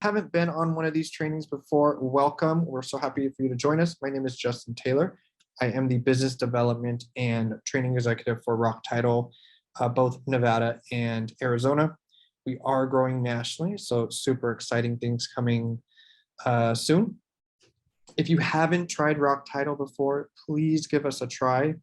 haven't been on one of these trainings before, welcome. We're so happy for you to join us. My name is Justin Taylor. I am the business development and training executive for Rock Title, both Nevada and Arizona. We are growing nationally, so super exciting things coming soon. If you haven't tried Rock Title before, please give us a try.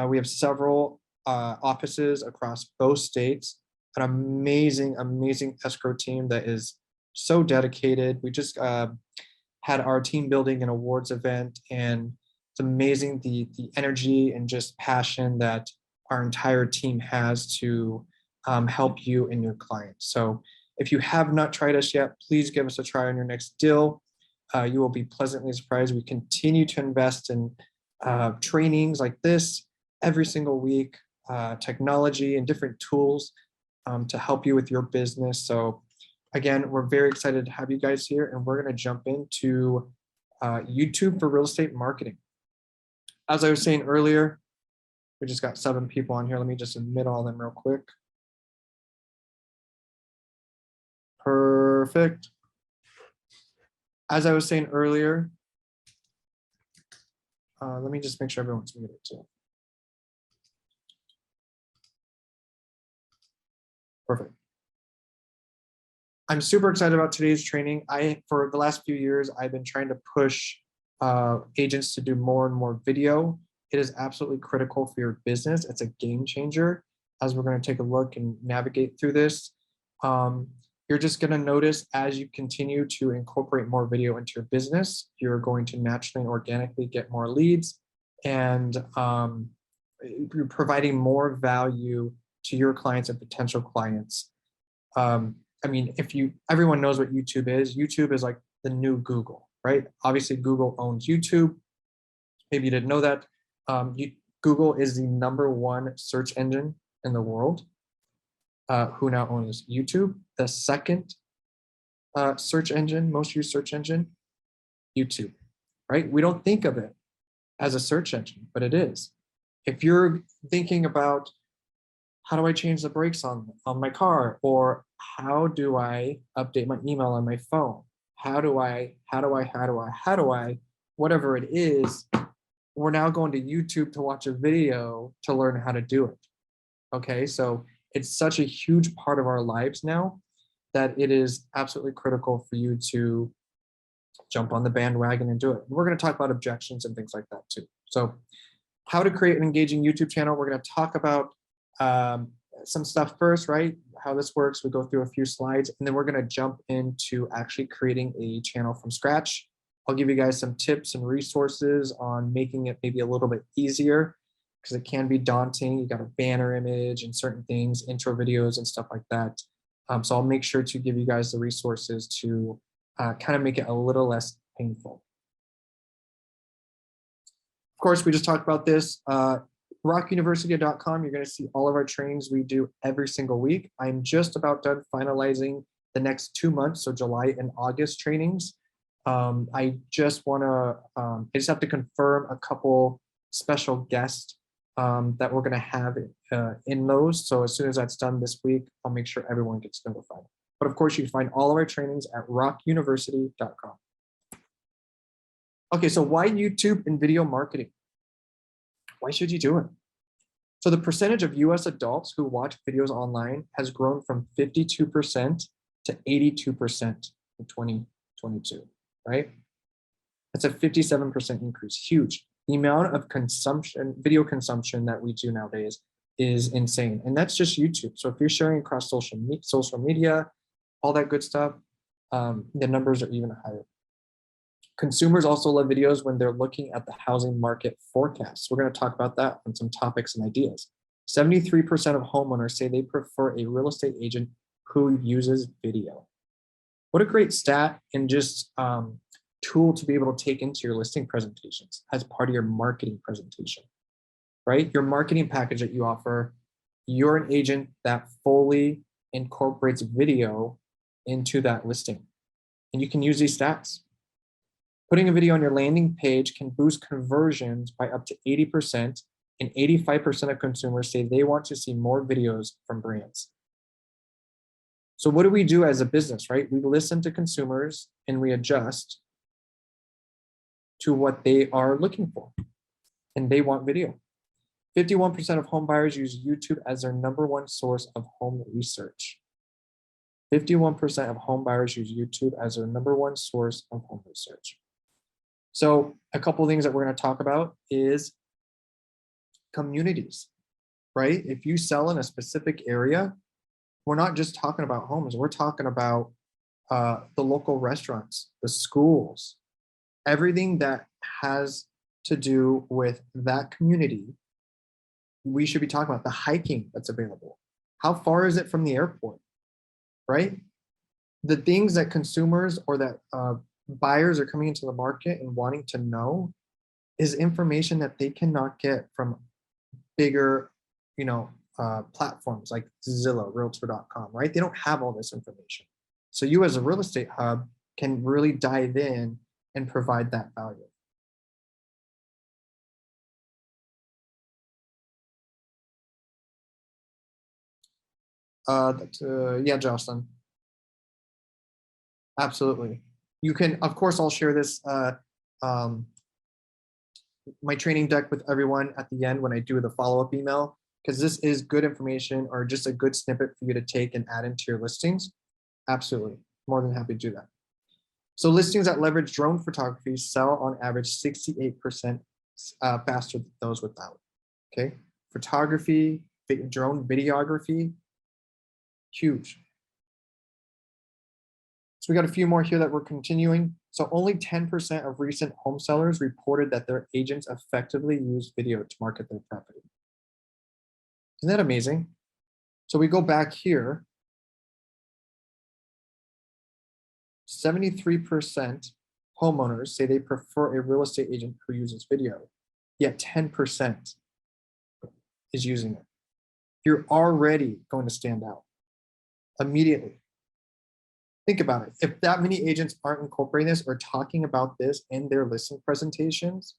We have several offices across both states, an amazing escrow team that is so dedicated. We just had our team building and awards event, and it's amazing the energy and just passion that our entire team has to help you and your clients. So if you have not tried us yet, please give us a try on your next deal. You will be pleasantly surprised. We continue to invest in trainings like this every single week, technology and different tools to help you with your business. So again, we're very excited to have you guys here, and we're going to jump into YouTube for real estate marketing. As I was saying earlier, we just got 7 people on here. Let me just admit all of them real quick. Perfect. As I was saying earlier, let me just make sure everyone's muted too. Perfect. I'm super excited about today's training. For the last few years, I've been trying to push agents to do more and more video. It is absolutely critical for your business. It's a game changer. As we're going to take a look and navigate through this, you're just going to notice as you continue to incorporate more video into your business, you're going to naturally and organically get more leads, and you're providing more value to your clients and potential clients. I mean, everyone knows what YouTube is. YouTube is like the new Google, right? Obviously, Google owns YouTube. Maybe you didn't know that. Google is the #1 search engine in the world. Who now owns YouTube? The second search engine, most used search engine, YouTube, right? We don't think of it as a search engine, but it is. If you're thinking about how do I change the brakes on my car, or how do I update my email on my phone? How do I, whatever it is, we're now going to YouTube to watch a video to learn how to do it. Okay, so it's such a huge part of our lives now that it is absolutely critical for you to jump on the bandwagon and do it. And we're going to talk about objections and things like that too. So how to create an engaging YouTube channel. We're going to talk about some stuff first, right? How this works. We go through a few slides, and then we're going to jump into actually creating a channel from scratch. I'll give you guys some tips and resources on making it maybe a little bit easier, because it can be daunting. You got a banner image and certain things, intro videos and stuff like that. So I'll make sure to give you guys the resources to kind of make it a little less painful. Of course, we just talked about this. rockuniversity.com, you're going to see all of our trainings we do every single week. I'm just about done finalizing the next 2 months, so July and August trainings. I just have to confirm a couple special guests that we're going to have in those. So as soon as that's done this week, I'll make sure everyone gets notified. But of course, you can find all of our trainings at rockuniversity.com. Okay, so why YouTube and video marketing? Why should you do it? So the percentage of US adults who watch videos online has grown from 52% to 82% in 2022, right? That's a 57% increase, huge. The amount of video consumption that we do nowadays is insane. And that's just YouTube. So if you're sharing across social media, all that good stuff, the numbers are even higher. Consumers also love videos when they're looking at the housing market forecasts. We're going to talk about that on some topics and ideas. 73% of homeowners say they prefer a real estate agent who uses video. What a great stat and just tool to be able to take into your listing presentations as part of your marketing presentation, right? Your marketing package that you offer, you're an agent that fully incorporates video into that listing. And you can use these stats. Putting a video on your landing page can boost conversions by up to 80%, and 85% of consumers say they want to see more videos from brands. So what do we do as a business, right? We listen to consumers and we adjust to what they are looking for. And they want video. 51% of home buyers use YouTube as their #1 source of home research. 51% of home buyers use YouTube as their #1 source of home research. So a couple of things that we're going to talk about is communities, right? If you sell in a specific area, we're not just talking about homes. We're talking about the local restaurants, the schools, everything that has to do with that community. We should be talking about the hiking that's available. How far is it from the airport, right? The things that consumers or that buyers are coming into the market and wanting to know is information that they cannot get from bigger, platforms like Zillow, Realtor.com, right? They don't have all this information. So you as a real estate hub can really dive in and provide that value. Yeah, Jocelyn, absolutely. You can, of course, I'll share this, my training deck with everyone at the end when I do the follow-up email, because this is good information or just a good snippet for you to take and add into your listings. Absolutely, more than happy to do that. So listings that leverage drone photography sell on average 68% faster than those without. Okay, photography, drone videography, huge. So we got a few more here that we're continuing. So only 10% of recent home sellers reported that their agents effectively use video to market their property. Isn't that amazing? So we go back here. 73% homeowners say they prefer a real estate agent who uses video, yet 10% is using it. You're already going to stand out immediately. Think about it. If that many agents aren't incorporating this or talking about this in their listing presentations,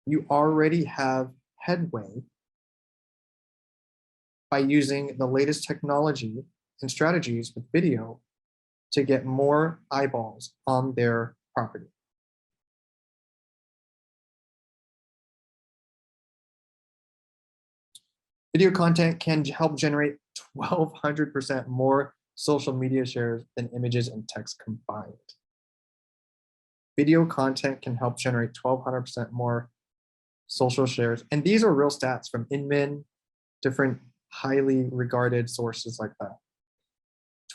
you already have headway by using the latest technology and strategies with video to get more eyeballs on their property. Video content can help generate 1,200% more social media shares than images and text combined. Video content can help generate 1,200% more social shares. And these are real stats from Inman, different highly regarded sources like that.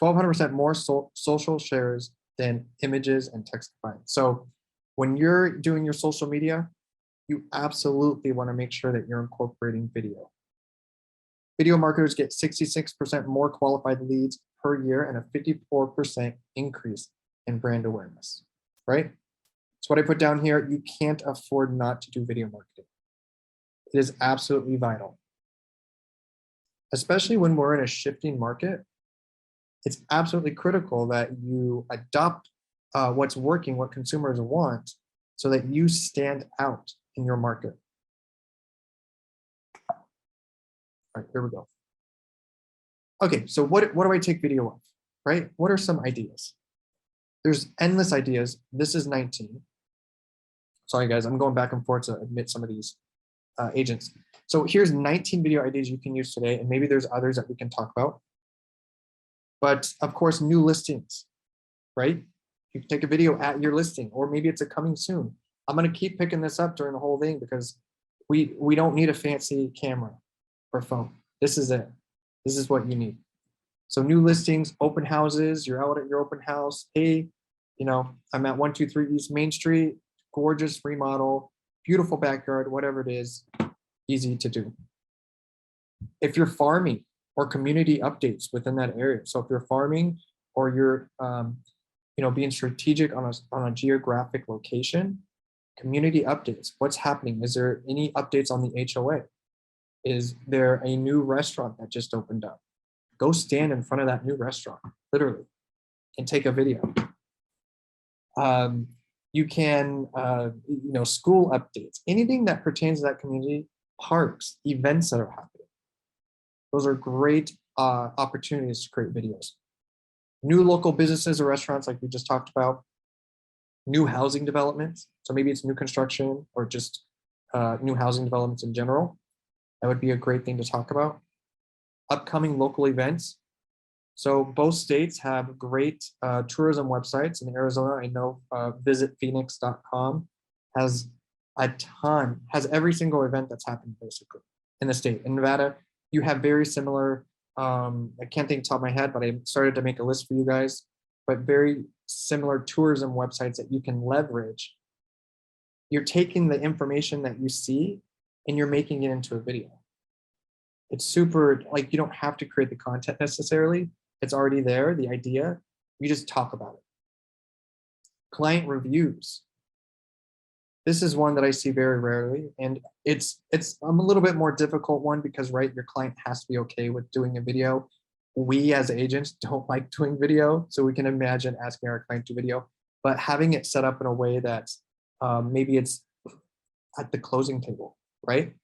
1,200% more social shares than images and text combined. So when you're doing your social media, you absolutely want to make sure that you're incorporating video. Video marketers get 66% more qualified leads per year and a 54% increase in brand awareness, right? So what I put down here, you can't afford not to do video marketing. It is absolutely vital. Especially when we're in a shifting market, it's absolutely critical that you adopt what's working, what consumers want, so that you stand out in your market. All right, here we go. Okay, so what do I take video of, right? What are some ideas? There's endless ideas. This is 19. Sorry, guys, I'm going back and forth to admit some of these agents. So here's 19 video ideas you can use today, and maybe there's others that we can talk about. But of course, new listings, right? You can take a video at your listing, or maybe it's a coming soon. I'm gonna keep picking this up during the whole thing because we don't need a fancy camera or phone. This is it. This is what you need. So new listings, open houses, you're out at your open house. Hey, I'm at 123 East Main Street, gorgeous remodel, beautiful backyard, whatever it is, easy to do. If you're farming or community updates within that area. So if you're farming or you're being strategic on a geographic location, community updates, what's happening? Is there any updates on the HOA? Is there a new restaurant that just opened up? Go stand in front of that new restaurant, literally, and take a video. You can, school updates, anything that pertains to that community, parks, events that are happening. Those are great opportunities to create videos. New local businesses or restaurants like we just talked about, new housing developments. So maybe it's new construction or just new housing developments in general. That would be a great thing to talk about. Upcoming local events. So both states have great tourism websites. In Arizona, I know visitphoenix.com has a ton, has every single event that's happened basically in the state. In Nevada, you have very similar, I can't think top of my head, but I started to make a list for you guys, but very similar tourism websites that you can leverage. You're taking the information that you see and you're making it into a video. It's super, like, you don't have to create the content necessarily. It's already there, the idea. You just talk about it. Client reviews. This is one that I see very rarely, and it's a little bit more difficult one because, right, your client has to be okay with doing a video. We as agents don't like doing video, so we can imagine asking our client to video, but having it set up in a way that maybe it's at the closing table, right?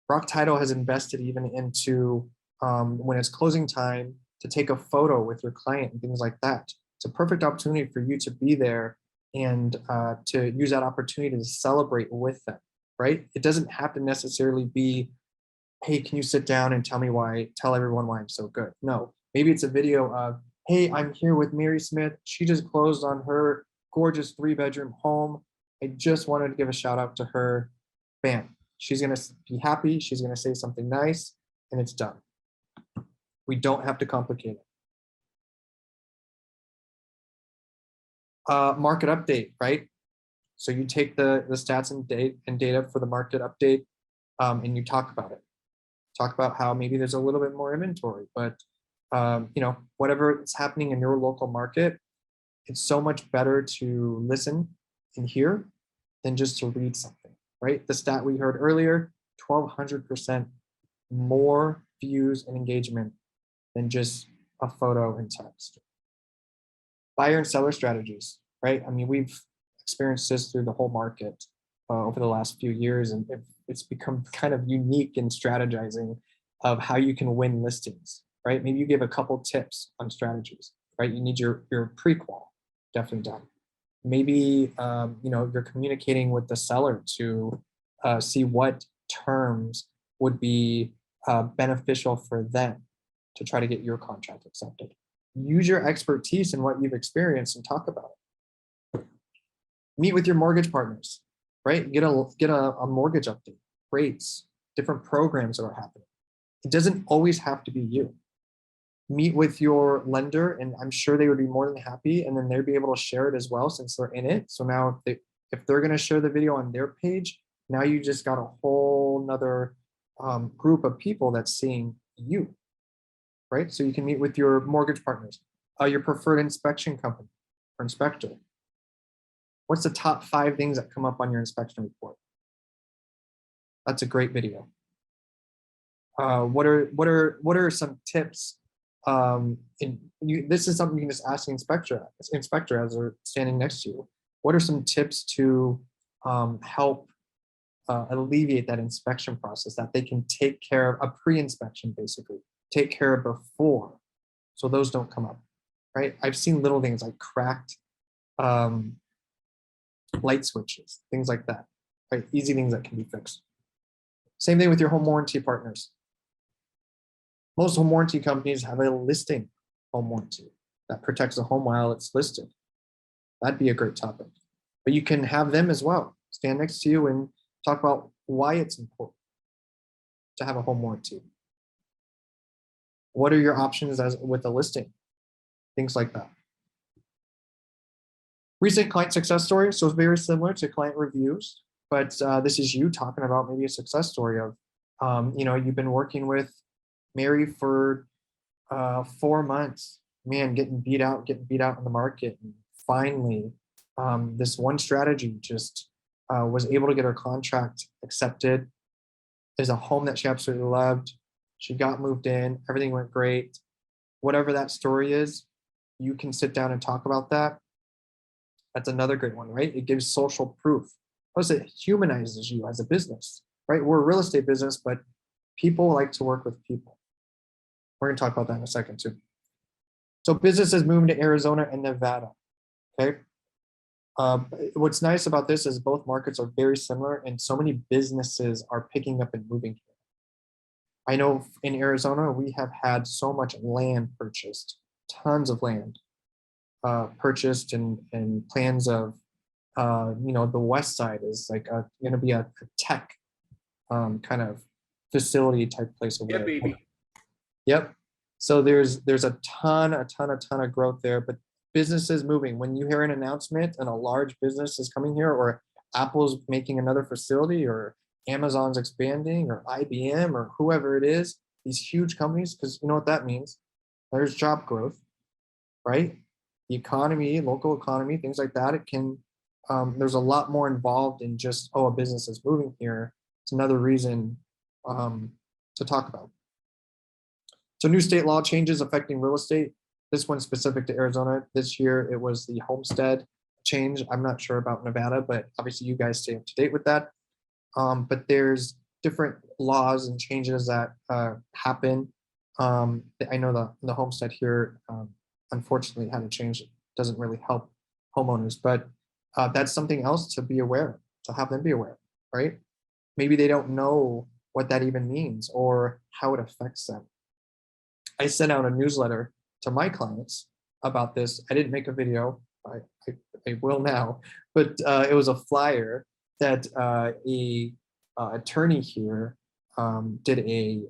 Rock Title has invested even into when it's closing time to take a photo with your client and things like that. It's a perfect opportunity for you to be there and to use that opportunity to celebrate with them, right? It doesn't have to necessarily be, hey, can you sit down and tell everyone why I'm so good? No, maybe it's a video of, hey, I'm here with Mary Smith. She just closed on her gorgeous 3-bedroom home. I just wanted to give a shout out to her. Bam, she's gonna be happy. She's gonna say something nice and it's done. We don't have to complicate it. Market update, right? So you take the stats and data for the market update and you talk about it. Talk about how maybe there's a little bit more inventory, but you know, whatever is happening in your local market, it's so much better to listen and hear than just to read something, right? The stat we heard earlier, 1,200% more views and engagement than just a photo and text. Buyer and seller strategies, right? I mean, we've experienced this through the whole market over the last few years, and it's become kind of unique in strategizing of how you can win listings, right? Maybe you give a couple tips on strategies, right? You need your pre-qual definitely done. Maybe you know, you're communicating with the seller to see what terms would be beneficial for them to try to get your contract accepted. Use your expertise in what you've experienced and talk about it. Meet with your mortgage partners, right? Get a mortgage update, rates, different programs that are happening. It doesn't always have to be you. Meet with your lender, and I'm sure they would be more than happy, and then they'd be able to share it as well since they're in it. So now if they're going to share the video on their page, now you just got a whole nother group of people that's seeing you, right? So you can meet with your mortgage partners, your preferred inspection company or inspector. What's the top 5 things that come up on your inspection report? That's a great video. What are some tips? This is something you can just ask the inspector as they're standing next to you. What are some tips to help alleviate that inspection process that they can take care of, a pre-inspection basically, take care of before, so those don't come up, right? I've seen little things like cracked light switches, things like that, right? Easy things that can be fixed. Same thing with your home warranty partners. Most home warranty companies have a listing home warranty that protects the home while it's listed. That'd be a great topic. But you can have them as well stand next to you and talk about why it's important to have a home warranty. What are your options with a listing? Things like that. Recent client success story. So it's very similar to client reviews, but this is you talking about maybe a success story of, you know, you've been working with Mary for 4 months, man, getting beat out in the market. And finally, this one strategy just was able to get her contract accepted. There's a home that she absolutely loved. She got moved in, everything went great. Whatever that story is, you can sit down and talk about that. That's another great one, right? It gives social proof. Plus, it humanizes you as a business, right? We're a real estate business, but people like to work with people. We're going to talk about that in a second too. So businesses moving to Arizona and Nevada. Okay. What's nice about this is both markets are very similar, and so many businesses are picking up and moving here. I know in Arizona, we have had so much land purchased, tons of land purchased, and plans of, the west side is like going to be a tech kind of facility type place over Yeah, there. baby. Yep. So there's a ton of growth there, but businesses moving. When you hear an announcement and a large business is coming here, or Apple's making another facility, or Amazon's expanding, or IBM, or whoever it is, these huge companies, because you know what that means? There's job growth, right? The economy, local economy, things like that. It can, there's a lot more involved in just, oh, a business is moving here. It's another reason to talk about. So new state law changes affecting real estate. This one's specific to Arizona. This year, it was the homestead change. I'm not sure about Nevada, but obviously you guys stay up to date with that. But there's different laws and changes that happen. I know the homestead here, unfortunately, had a change. It doesn't really help homeowners, but that's something else to be aware of, to have them be aware, right? Maybe they don't know what that even means or how it affects them. I sent out a newsletter to my clients about this. I didn't make a video. I will now, but it was a flyer that a attorney here did a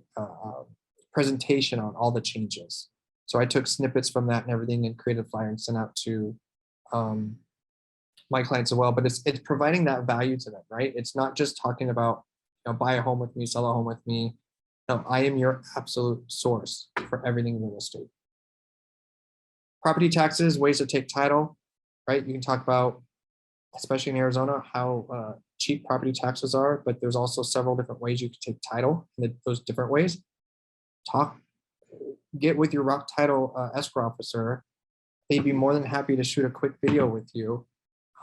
presentation on all the changes. So I took snippets from that and everything and created a flyer and sent out to my clients as well. But it's providing that value to them, right? It's not just talking about, buy a home with me, sell a home with me. No, I am your absolute source for everything in real estate. Property taxes, ways to take title, right? You can talk about, especially in Arizona, how cheap property taxes are, but there's also several different ways you can take title in those different ways. Get with your Rock Title escrow officer. They'd be more than happy to shoot a quick video with you,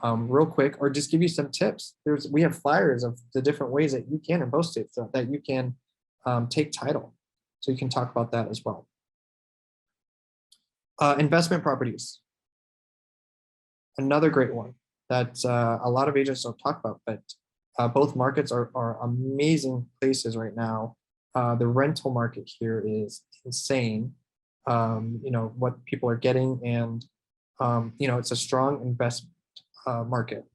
real quick, or just give you some tips. We have flyers of the different ways that you can in both states that you can take title. So you can talk about that as well. Investment properties. Another great one that a lot of agents don't talk about, but both markets are amazing places right now. The rental market here is insane. What people are getting, and it's a strong investment market.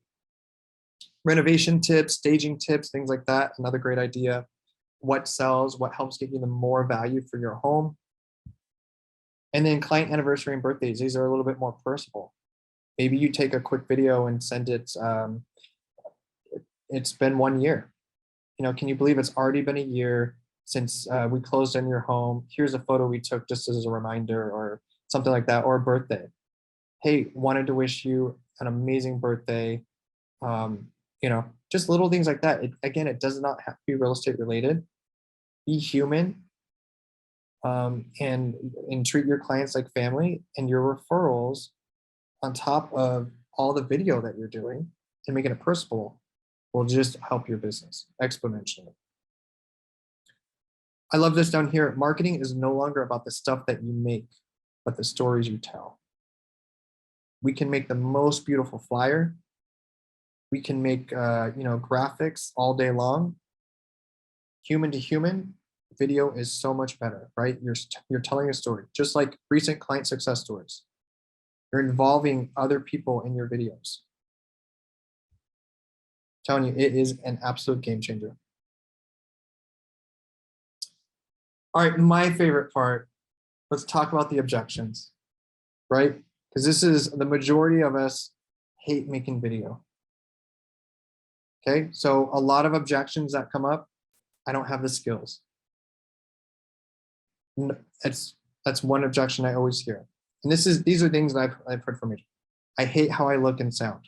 Renovation tips, staging tips, things like that. Another great idea. What sells, what helps get you the more value for your home. And then client anniversary and birthdays. These are a little bit more personal. Maybe you take a quick video and send it. It's been 1 year. Can you believe it's already been a year since we closed on your home? Here's a photo we took just as a reminder, or something like that, or a birthday. Hey, wanted to wish you an amazing birthday. Just little things like that. Again, it does not have to be real estate related. Be human, and treat your clients like family, and your referrals on top of all the video that you're doing and making it personal will just help your business exponentially. I love this down here. Marketing is no longer about the stuff that you make, but the stories you tell. We can make the most beautiful flyer. We can make graphics all day long. Human to human, video is so much better, right? You're telling a story, just like recent client success stories. You're involving other people in your videos. I'm telling you, it is an absolute game changer. All right, my favorite part. Let's talk about the objections, right? Because this is the majority of us hate making video. Okay, so a lot of objections that come up. I don't have the skills. That's one objection I always hear. And these are things that I've heard from you. I hate how I look and sound.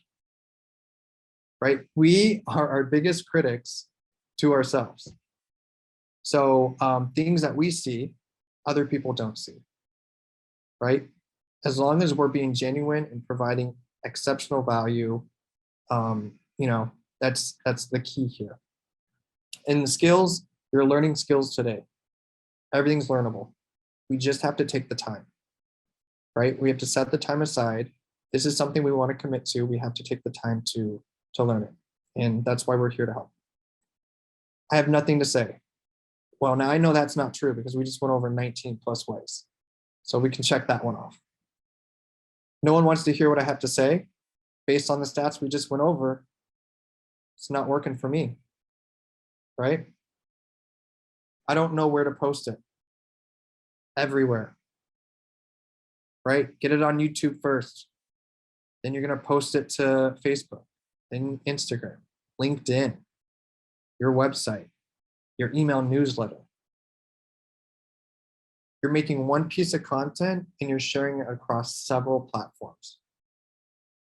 Right? We are our biggest critics to ourselves. So things that we see, other people don't see. Right? As long as we're being genuine and providing exceptional value, that's the key here. And the skills, you're learning skills today. Everything's learnable. We just have to take the time. right? We have to set the time aside. This is something we want to commit to. We have to take the time to learn it. And that's why we're here to help. I have nothing to say. Well, now I know that's not true because we just went over 19 plus ways. So we can check that one off. No one wants to hear what I have to say. Based on the stats we just went over, it's not working for me, right? I don't know where to post it. Everywhere, right? Get it on YouTube first. Then you're going to post it to Facebook, then Instagram, LinkedIn, your website, your email newsletter. You're making one piece of content and you're sharing it across several platforms.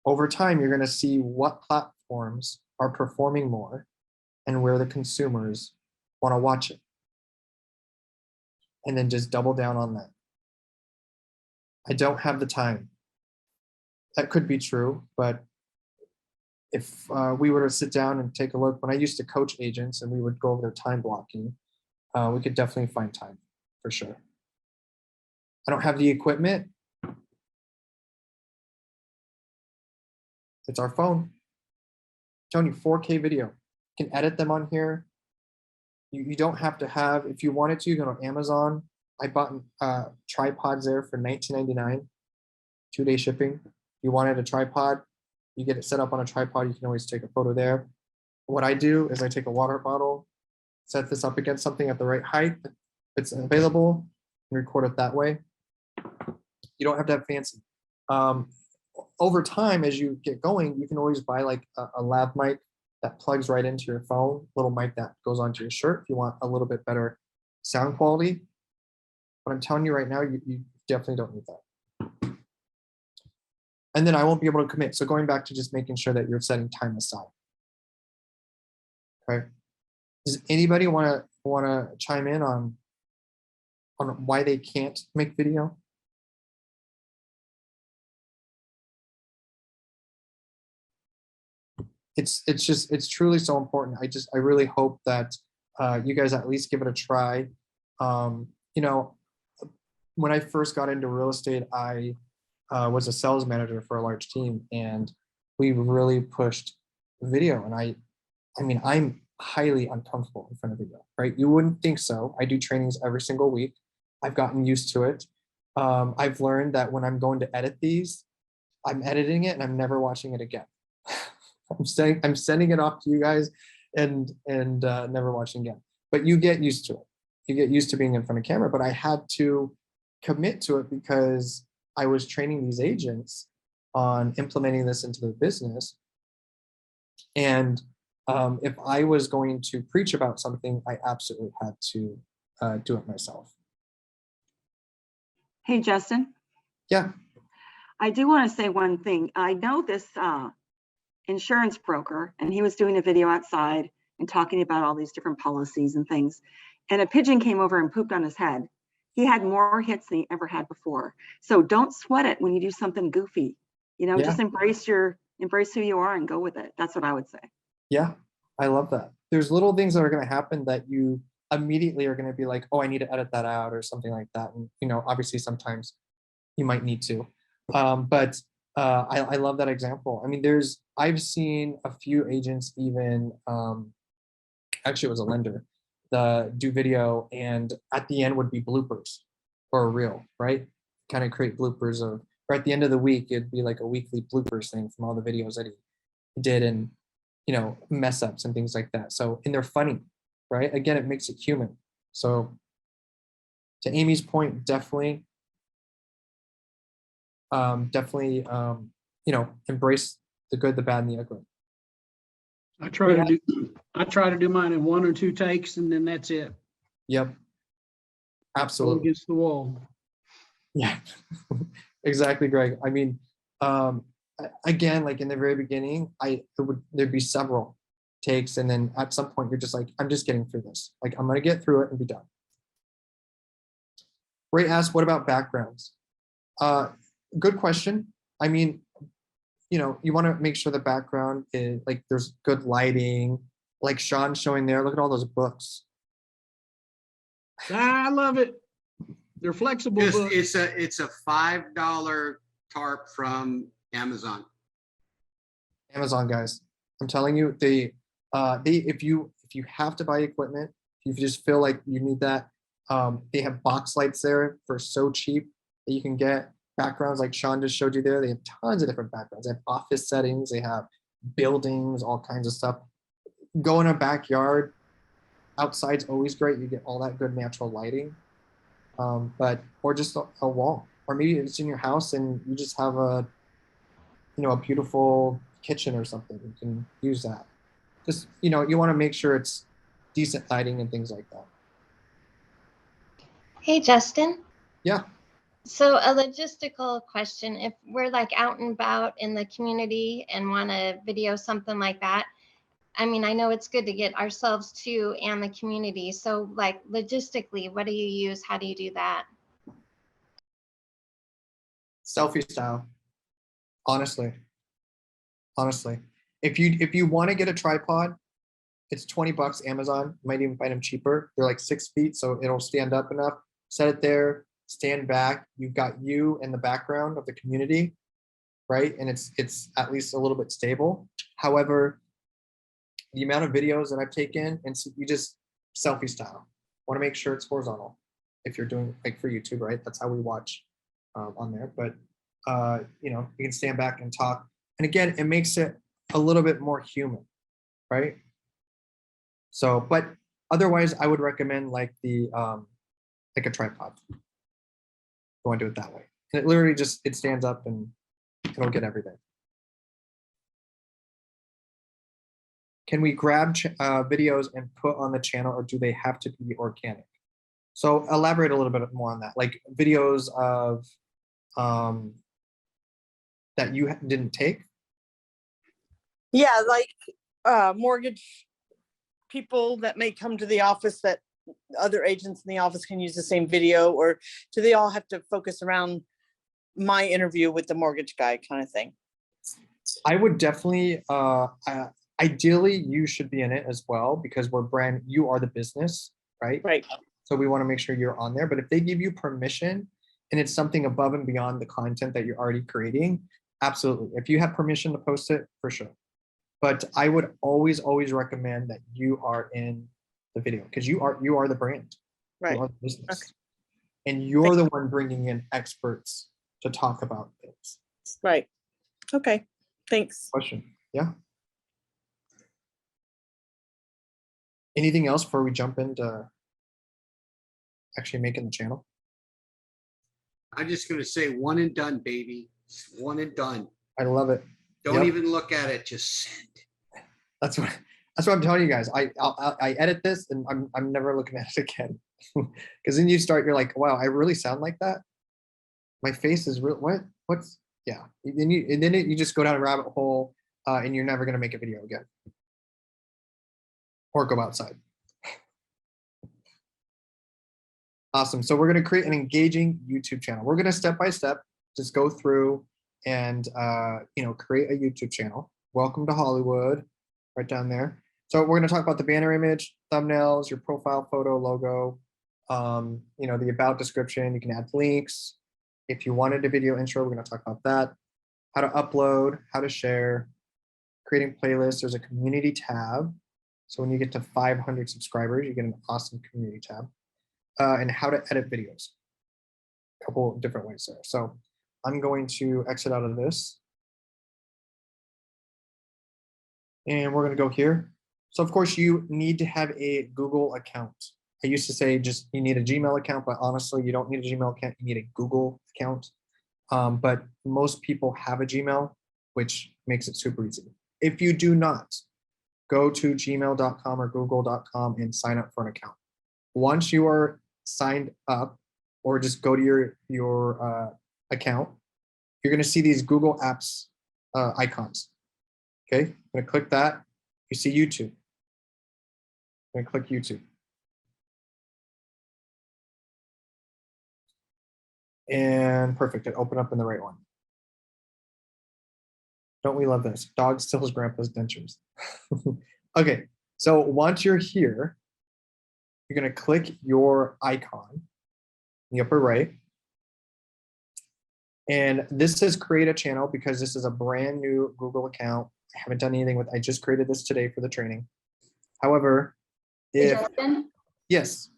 Over time, you're going to see what platforms are performing more and where the consumers want to watch it. And then just double down on that. I don't have the time. That could be true, but if we were to sit down and take a look, when I used to coach agents and we would go over their time blocking, we could definitely find time for sure. I don't have the equipment. It's our phone. I'm telling you, 4K video. You can edit them on here. You don't have to have, if you wanted to, you go on Amazon. I bought tripods there for $19.99, 2-day shipping. If you wanted a tripod, you get it set up on a tripod. You can always take a photo there. What I do is I take a water bottle, set this up against something at the right height. It's available, and record it that way. You don't have to have fancy. Over time, as you get going, you can always buy like a lav mic that plugs right into your phone, little mic that goes onto your shirt if you want a little bit better sound quality. But I'm telling you right now, you definitely don't need that. And then I won't be able to commit. So going back to just making sure that you're setting time aside. Okay. Does anybody want to chime in on why they can't make video? It's truly so important. I really hope that you guys at least give it a try. You know, when I first got into real estate, I was a sales manager for a large team, and we really pushed video. And I mean, I'm highly uncomfortable in front of video, right? You wouldn't think so. I do trainings every single week. I've gotten used to it. I've learned that when I'm going to edit these, I'm editing it and I'm never watching it again. I'm sending it off to you guys and never watching again. But you get used to it. You get used to being in front of camera. But I had to commit to it because I was training these agents on implementing this into their business. And if I was going to preach about something, I absolutely had to do it myself. Hey, Justin. Yeah. I do want to say one thing. I know this insurance broker, and he was doing a video outside and talking about all these different policies and things. And a pigeon came over and pooped on his head. He had more hits than he ever had before. So don't sweat it when you do something goofy. You know, just embrace who you are and go with it. That's what I would say. Yeah, I love that. There's little things that are going to happen that you immediately are going to be like, oh, I need to edit that out or something like that. And, you know, obviously sometimes you might need to. But I love that example. I mean, I've seen a few agents even, actually it was a lender, do video, and at the end would be bloopers or a reel, right? Kind of create bloopers or at the end of the week, it'd be like a weekly bloopers thing from all the videos that he did and, you know, mess ups and things like that. So, and they're funny, right? Again, it makes it human. So to Amy's point, definitely, you know, embrace the good, the bad, and the ugly. I try to do mine in 1 or 2 takes, and then that's it. Yep. Absolutely. Go against the wall. Yeah, exactly, Greg. I mean, again, like in the very beginning, there'd be several takes, and then at some point you're just like, I'm just getting through this. Like, I'm gonna get through it and be done. Ray asked, what about backgrounds? Good question. I mean, you know, you want to make sure the background is like there's good lighting, like Sean showing there. Look at all those books. I love it. They're flexible Just, books. it's a $5 tarp from Amazon. Amazon guys, I'm telling you, if you have to buy equipment, if you just feel like you need that, they have box lights there for so cheap that you can get backgrounds like Sean just showed you there. They have tons of different backgrounds. They have office settings, they have buildings, all kinds of stuff. Go in a backyard, outside's always great. You get all that good natural lighting. Or just a wall, or maybe it's in your house and you just have a beautiful kitchen or something. You can use that. Just, you want to make sure it's decent lighting and things like that. Hey, Justin. Yeah. So a logistical question, if we're like out and about in the community and want to video something like that, I mean, I know it's good to get ourselves too and the community. So like logistically, what do you use? How do you do that? Selfie style. Honestly. If you want to get a tripod, it's $20 Amazon. You might even find them cheaper. They're like 6 feet, so it'll stand up enough. Set it there, stand back. You've got you in the background of the community, right? And it's at least a little bit stable. However, the amount of videos that I've taken, and so you just selfie style. Want to make sure it's horizontal. If you're doing like for YouTube, right? That's how we watch on there. But you can stand back and talk. And again, it makes it a little bit more human, right? So, but otherwise, I would recommend like like a tripod. You want to do it that way. And it literally just, it stands up and it'll get everything. Can we grab videos and put on the channel, or do they have to be organic? So elaborate a little bit more on that, like videos of that you didn't take. Yeah, like mortgage people that may come to the office that other agents in the office can use the same video, or do they all have to focus around my interview with the mortgage guy kind of thing? I would definitely, ideally, you should be in it as well, because you are the business, right? Right. So we want to make sure you're on there. But if they give you permission and it's something above and beyond the content that you're already creating, absolutely. If you have permission to post it, for sure. But I would always recommend that you are in the video, because you are the brand, Right. you are the business, Okay. and you're the one bringing in experts to talk about things. Right. Okay. Thanks. Question? Yeah. Anything else before we jump into actually making the channel? I'm just gonna say one and done, baby. One and done. I love it. Don't Yep. even look at it, just send. That's what I'm telling you guys. I edit this and I'm never looking at it again. Because then you're like, wow, I really sound like that. My face is real. What's yeah. And then you just go down a rabbit hole and you're never gonna make a video again. Or go outside. Awesome. So we're gonna create an engaging YouTube channel. We're gonna step by step just go through and create a YouTube channel. Welcome to Hollywood, right down there. So we're going to talk about the banner image, thumbnails, your profile photo, logo, the about description. You can add links. If you wanted a video intro, we're going to talk about that. How to upload, how to share, creating playlists. There's a community tab. So when you get to 500 subscribers, you get an awesome community tab. And how to edit videos. A couple of different ways there. So I'm going to exit out of this. And we're going to go here. So of course you need to have a Google account. I used to say just you need a Gmail account, but honestly, you don't need a Gmail account. You need a Google account. But most people have a Gmail, which makes it super easy. If you do not, go to gmail.com or google.com and sign up for an account. Once you are signed up, or just go to your account, you're going to see these Google Apps icons. Okay, I'm going to click that. You see YouTube. I'm going to click YouTube. And perfect, it opened up in the right one. Don't we love this? Dog steals grandpa's dentures. Okay, so once you're here, you're going to click your icon. the upper right. And this says create a channel because this is a brand new Google account. I haven't done anything with, I just created this today for the training. However, Hey, if, Justin, yes,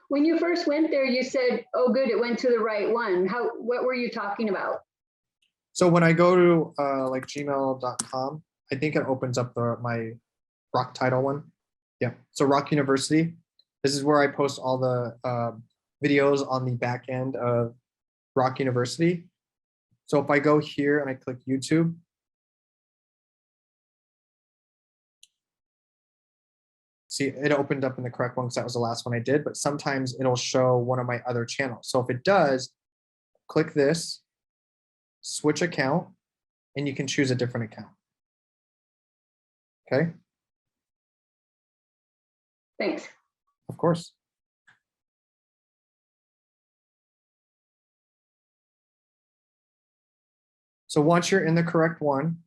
when you first went there, you said, oh, good, it went to the right one. What were you talking about? so when I go to like gmail.com, I think it opens up my Rock title one. Yeah, so Rock University. This is where I post all the videos on the back end of Rock University. So if I go here and I click YouTube, see, it opened up in the correct one because that was the last one I did, but sometimes it'll show one of my other channels. So if it does, click this, switch account, and you can choose a different account. Okay, Thanks. of course. So once you're in the correct one,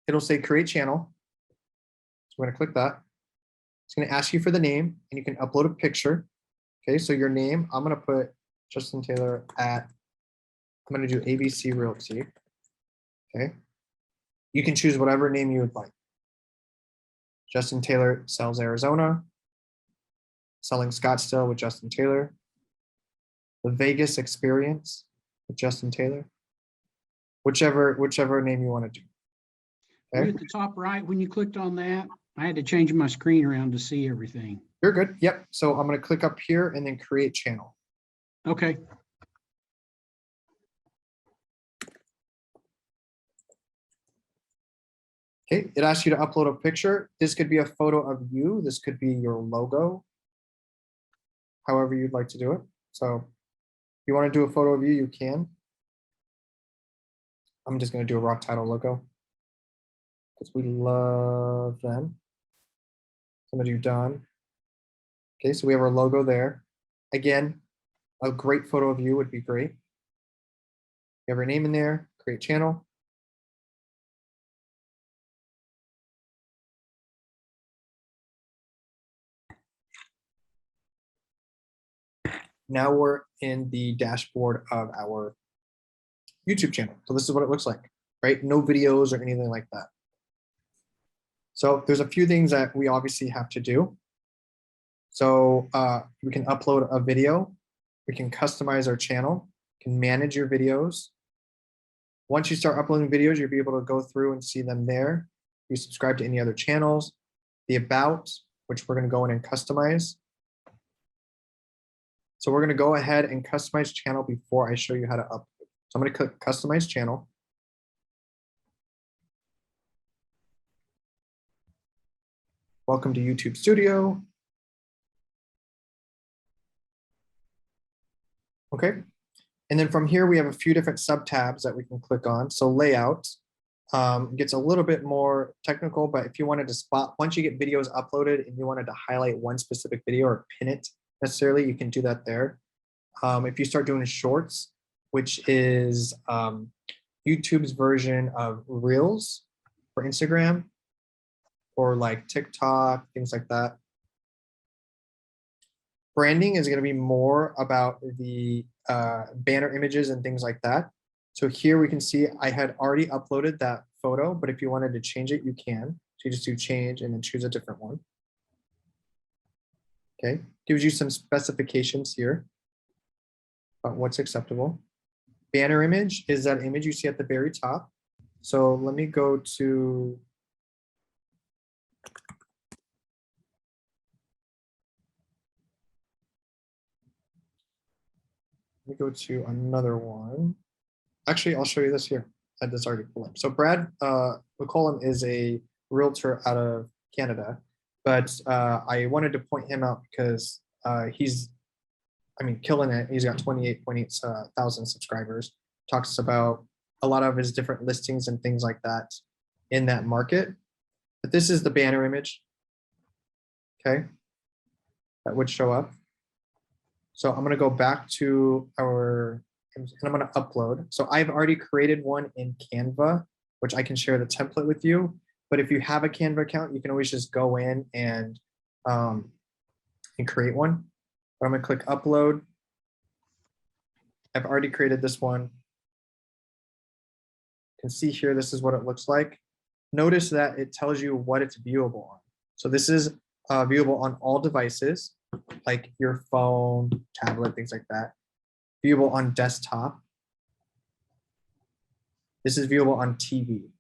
it'll say create channel. So we're going to click that. It's going to ask you for the name and you can upload a picture. Okay, so your name, I'm going to put Justin Taylor at, I'm going to do ABC Realty. Okay, you can choose whatever name you would like. Justin Taylor sells Arizona, selling Scottsdale with Justin Taylor, the Vegas experience with Justin Taylor, whichever name you want to do. Okay, At the top right, when you clicked on that, I had to change my screen around to see everything. you're good. Yep. So I'm going to click up here and then create channel. Okay, Okay, it asks you to upload a picture. This could be a photo of you. This could be your logo, however you'd like to do it. So if you want to do a photo of you, you can. I'm just going to do a Rock title logo because we love them. I'm going to do done. Okay, so we have our logo there. Again, a great photo of you would be great. You have your name in there, create channel. Now we're in the dashboard of our YouTube channel. So this is what it looks like, right? No videos or anything like that. So there's a few things that we obviously have to do. So we can upload a video. We can customize our channel, can manage your videos. Once you start uploading videos, you'll be able to go through and see them there. You subscribe to any other channels, the about, which we're going to go in and customize. So we're going to go ahead and customize channel before I show you how to upload. So I'm going to click customize channel. Welcome to YouTube Studio. Okay. And then from here, we have a few different sub tabs that we can click on. So layout gets a little bit more technical, but if you wanted to spot, once you get videos uploaded and you wanted to highlight one specific video or pin it necessarily, you can do that there. If you start doing shorts, which is YouTube's version of Reels for Instagram or like TikTok, things like that. Branding is going to be more about the banner images and things like that. So here we can see I had already uploaded that photo, but if you wanted to change it, you can. So you just do change and then choose a different one. Okay, gives you some specifications here about what's acceptable. Banner image is that image you see at the very top. So let me go to another one. Actually, I'll show you this here. That's already pulled up. So Brad McCollum is a realtor out of Canada, but I wanted to point him out because he's, I mean, killing it. He's got 28.8 thousand subscribers. Talks about a lot of his different listings and things like that in that market. But this is the banner image. Okay, that would show up. So I'm going to go back to our, and I'm going to upload. So I've already created one in Canva, which I can share the template with you. But if you have a Canva account, you can always just go in and create one. But I'm going to click upload. I've already created this one. You can see here, this is what it looks like. Notice that it tells you what it's viewable on. So this is viewable on all devices, like your phone, tablet, things like that. Viewable on desktop. This is viewable on TV.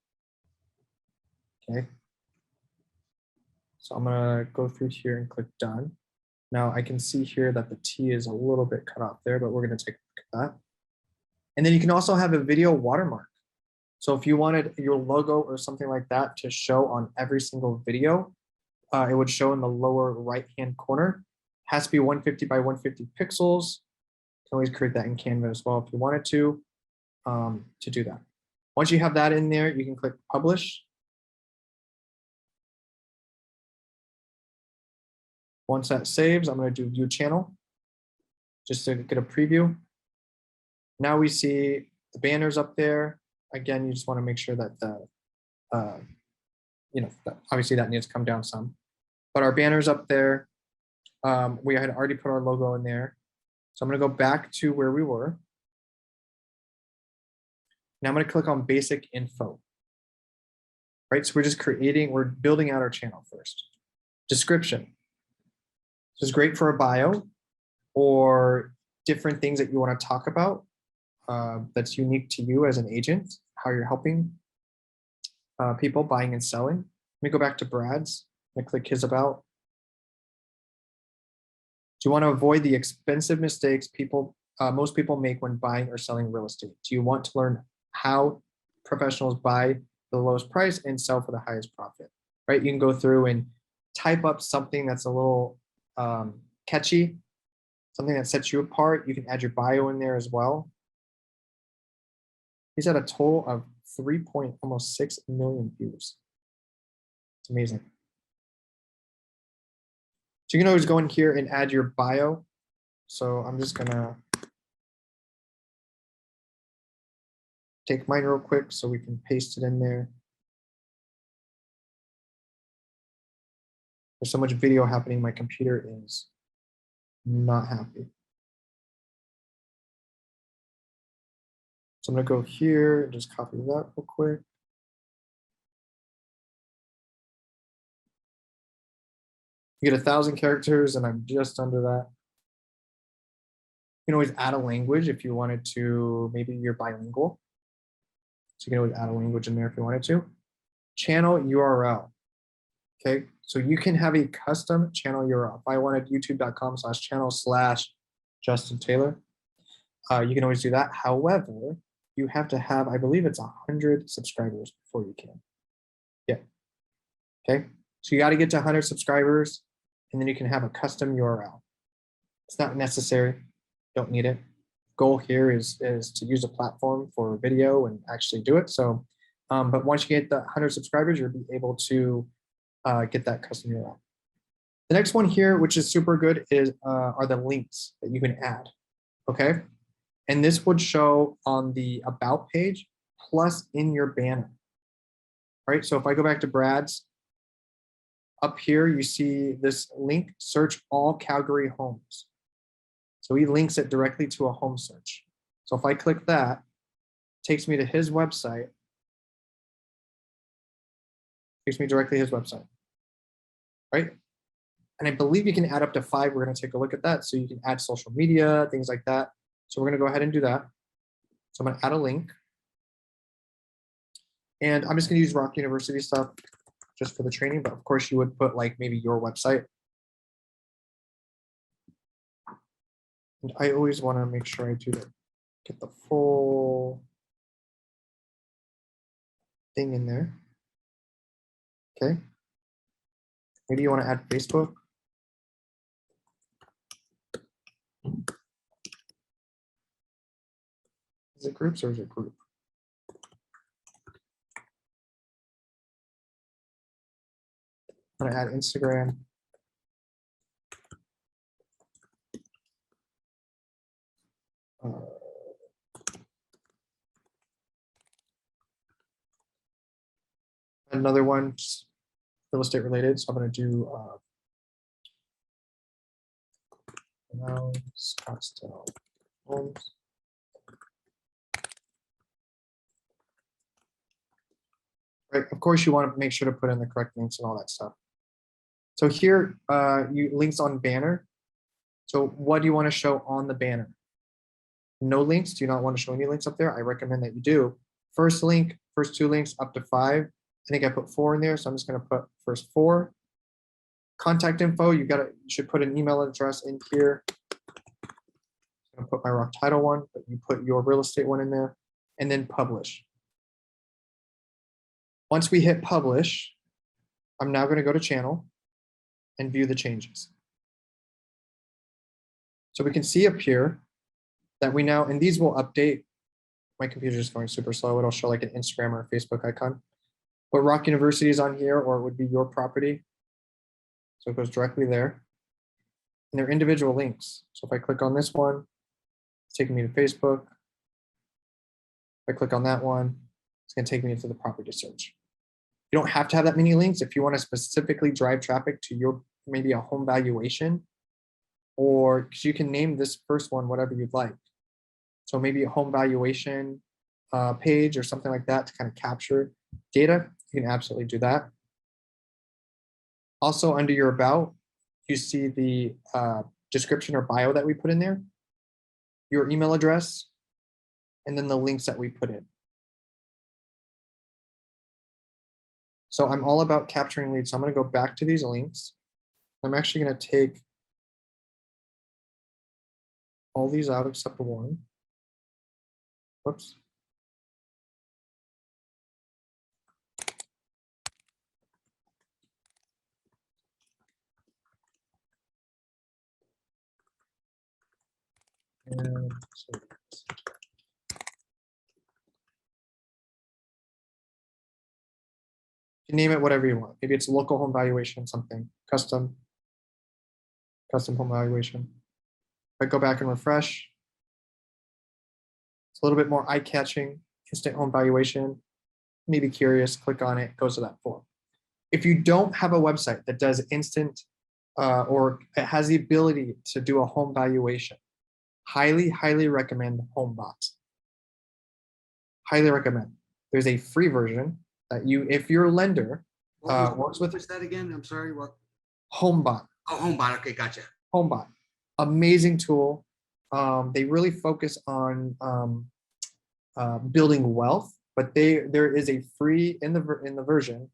Okay. So I'm gonna go through here and click done. Now I can see here that the T is a little bit cut off there, but we're gonna take a look at that. And then you can also have a video watermark. So if you wanted your logo or something like that to show on every single video, it would show in the lower right-hand corner. Has to be 150 by 150 pixels. You can always create that in Canva as well if you wanted to do that. Once you have that in there, you can click publish. Once that saves, I'm going to do view channel just to get a preview. Now we see the banners up there. Again, you just want to make sure that the, obviously that needs to come down some, but our banners up there, we had already put our logo in there. So I'm going to go back to where we were. Now I'm going to click on basic info. Right, so we're building out our channel first. Description. This is great for a bio or different things that you want to talk about that's unique to you as an agent, how you're helping people buying and selling. Let me go back to Brad's and click his about. Do you want to avoid the expensive mistakes most people make when buying or selling real estate? Do you want to learn how professionals buy the lowest price and sell for the highest profit? Right, you can go through and type up something that's a little catchy, something that sets you apart. You can add your bio in there as well. He's at a total of almost 6 million views. It's amazing. So you can always go in here and add your bio. So I'm just gonna take mine real quick so we can paste it in there. There's so much video happening, my computer is not happy. So I'm gonna go here and just copy that real quick. You get 1,000 characters and I'm just under that. You can always add a language if you wanted to, maybe you're bilingual. So you can always add a language in there if you wanted to. Channel URL. Okay, so you can have a custom channel URL. If I wanted youtube.com/channel/Justin Taylor, you can always do that. However, you have to have, I believe it's 100 subscribers before you can. Yeah. Okay, so you got to get to 100 subscribers and then you can have a custom URL. It's not necessary, don't need it. Goal here is to use a platform for video and actually do it. So, but once you get the 100 subscribers, you'll be able to get that custom URL. The next one here, which is super good, are the links that you can add. Okay, and this would show on the about page plus in your banner. All right, so if I go back to Brad's, up here you see this link: search all Calgary homes. So he links it directly to a home search. So if I click that, it takes me to his website. Takes me directly to his website. Right? And I believe you can add up to 5. We're going to take a look at that. So you can add social media, things like that. So we're going to go ahead and do that. So I'm going to add a link. And I'm just going to use Rock University stuff just for the training. But of course, you would put like maybe your website. And I always want to make sure I do that, get the full thing in there. Okay. Maybe you want to add Facebook. Is it groups or is it group? I'm going to add Instagram. Another one, just real estate related. So I'm going to do Scottsdale homes. But of course, you want to make sure to put in the correct links and all that stuff. So here, you links on banner. So what do you want to show on the banner? No links. Do you not want to show any links up there? I recommend that you do. First link, first 2 links up to 5. I think I put 4 in there, so I'm just going to put first 4. Contact info, you should put an email address in here. I'm gonna put my rock title one, but you put your real estate one in there, and then publish. Once we hit publish, I'm now going to go to channel and view the changes. So we can see up here that we now, and these will update. My computer is going super slow. It'll show like an Instagram or a Facebook icon. But Rock University is on here, or it would be your property. So it goes directly there. And they're individual links. So if I click on this one, it's taking me to Facebook. If I click on that one, it's going to take me to the property search. You don't have to have that many links if you want to specifically drive traffic to your maybe a home valuation, or because you can name this first one whatever you'd like. So maybe a home valuation page or something like that to kind of capture data. You can absolutely do that. Also, under your about, you see the description or bio that we put in there, your email address, and then the links that we put in. So I'm all about capturing leads. So I'm going to go back to these links. I'm actually going to take all these out except for one. Whoops. And so you name it whatever you want. Maybe it's local home valuation, something custom home valuation. If I go back and refresh, it's a little bit more eye-catching. Instant home valuation. Maybe curious, click on it, goes to that form. If you don't have a website that does instant or it has the ability to do a home valuation, highly recommend HomeBot. Highly recommend. There's a free version that if your lender works with. What was that again? I'm sorry. What? HomeBot. Oh, HomeBot. Okay, gotcha. HomeBot, amazing tool. They really focus on building wealth, but there is a free in the version,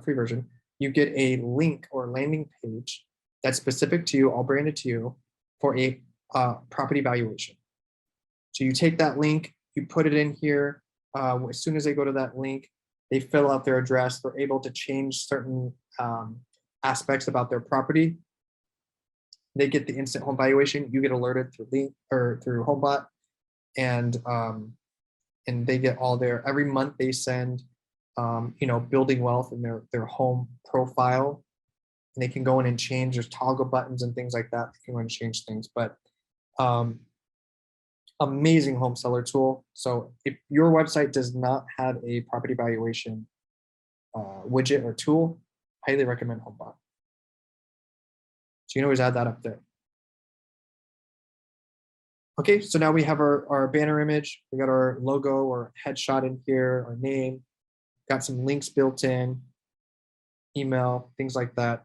free version. You get a link or landing page that's specific to you, all branded to you, for a property valuation. So you take that link, you put it in here. As soon as they go to that link, they fill out their address. They're able to change certain aspects about their property. They get the instant home valuation. You get alerted through HomeBot, and they get all every month they send, building wealth in their home profile, and they can go in and change. There's toggle buttons and things like that. They can go and change things, but amazing home seller tool. So if your website does not have a property valuation widget or tool, highly recommend HomeBot. So you can always add that up there. Okay, so now we have our banner image. We got our logo or headshot in here, our name, got some links built in, email, things like that.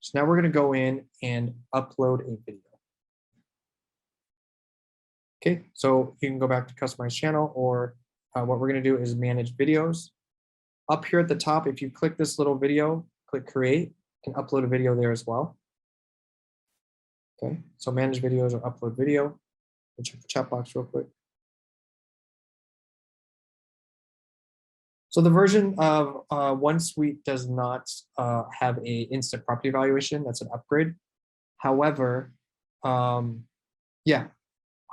So now we're gonna go in and upload a video. Okay, so you can go back to customize channel, or what we're gonna do is manage videos. Up here at the top, if you click this little video, click create, you can upload a video there as well. Okay, so manage videos or upload video. I'll check the chat box real quick. So the version of OneSuite does not have a instant property valuation. That's an upgrade. However, yeah,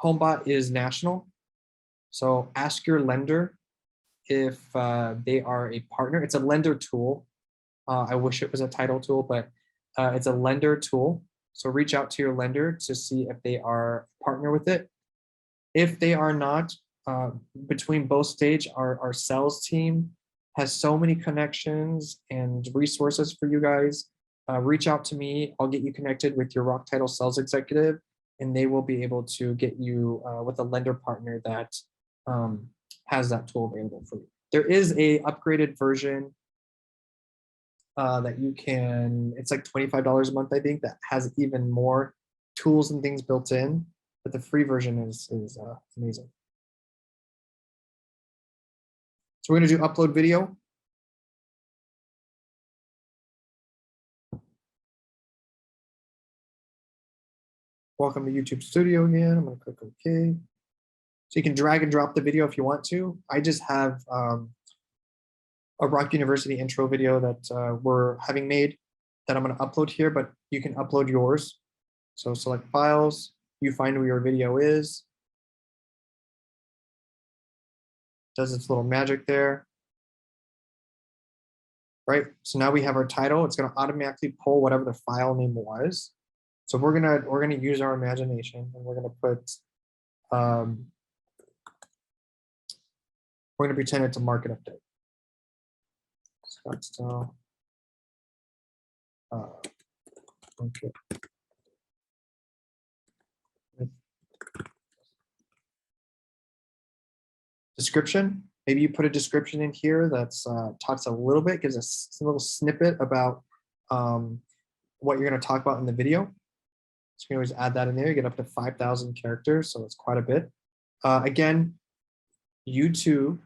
HomeBot is national. So ask your lender if they are a partner. It's a lender tool. I wish it was a title tool, but it's a lender tool. So reach out to your lender to see if they are a partner with it. If they are not, between both stage, our sales team has so many connections and resources for you guys. Reach out to me. I'll get you connected with your Rock Title sales executive, and they will be able to get you with a lender partner that has that tool available for you. There is a upgraded version that you can, it's like $25 a month, I think, that has even more tools and things built in, but the free version is amazing. So we're gonna do upload video. Welcome to YouTube Studio again. I'm gonna click OK. So you can drag and drop the video if you want to. I just have a Rock University intro video that we're having made that I'm gonna upload here, but you can upload yours. So select files, you find where your video is. Does its little magic there. Right, so now we have our title. It's gonna automatically pull whatever the file name was. So we're gonna use our imagination and we're gonna put, we're gonna pretend it's a market update. Scottsdale. Okay. Description. Maybe you put a description in here that's talks a little bit, gives us a little snippet about what you're going to talk about in the video. So you can always add that in there. You get up to 5,000 characters, so it's quite a bit. Again, YouTube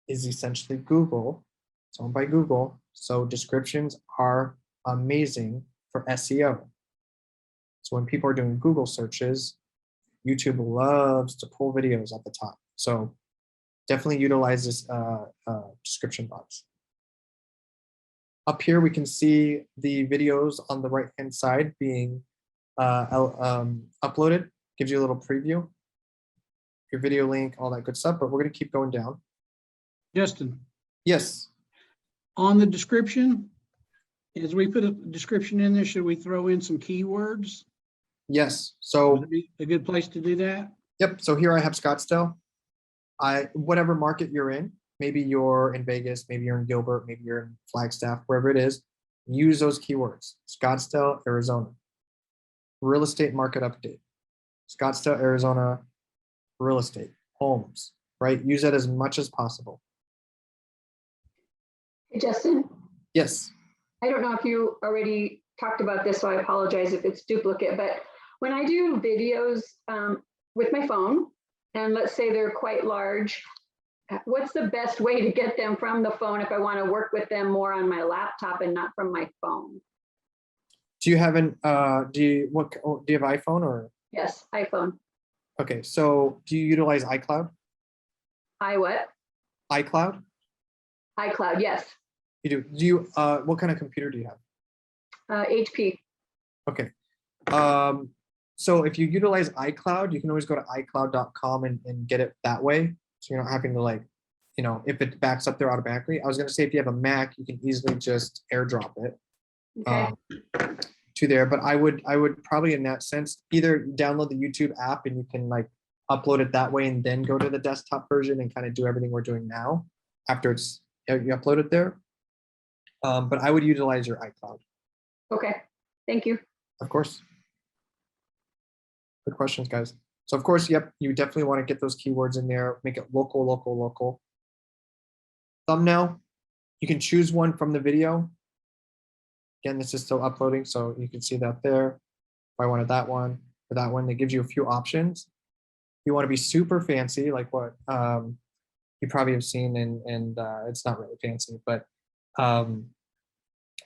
is essentially Google. It's owned by Google, so descriptions are amazing for SEO. So when people are doing Google searches, YouTube loves to pull videos at the top. So definitely utilize this description box. Up here, we can see the videos on the right-hand side being uploaded. Gives you a little preview, your video link, all that good stuff, but we're gonna keep going down. Justin, Yes, on the description, as we put a description in there, should we throw in some keywords? yes. Would So, it be a good place to do that? yep, so here I have Scottsdale. Whatever market you're in, maybe you're in Vegas, maybe you're in Gilbert, maybe you're in Flagstaff, wherever it is, use those keywords. Scottsdale, Arizona. Real estate market update. Scottsdale, Arizona, real estate, homes, right? Use that as much as possible. Hey, Justin, Yes, I don't know if you already talked about this, so I apologize if it's duplicate, but when I do videos with my phone, and let's say they're quite large, what's the best way to get them from the phone if I want to work with them more on my laptop and not from my phone? do you have do you have iPhone or? Yes, iPhone. Okay, so do you utilize iCloud? What? iCloud? iCloud, yes. You do. Do you what kind of computer do you have? HP. Okay. So if you utilize iCloud, you can always go to iCloud.com and get it that way. So you're not having to, like, you know, if it backs up there automatically. I was gonna say if you have a Mac, you can easily just AirDrop it Okay. to there. But I would probably, in that sense, either download the YouTube app and you can like upload it that way and then go to the desktop version and kind of do everything we're doing now after it's you upload it there. But I would utilize your iCloud. Okay. Thank you. Of course. Good questions, guys. So of course, yep, you definitely want to get those keywords in there, make it local, local, local. Thumbnail, you can choose one from the video. Again, this is still uploading, so you can see that there. If I wanted that one or that one, they gives you a few options. You want to be super fancy, like what you probably have seen, and it's not really fancy, but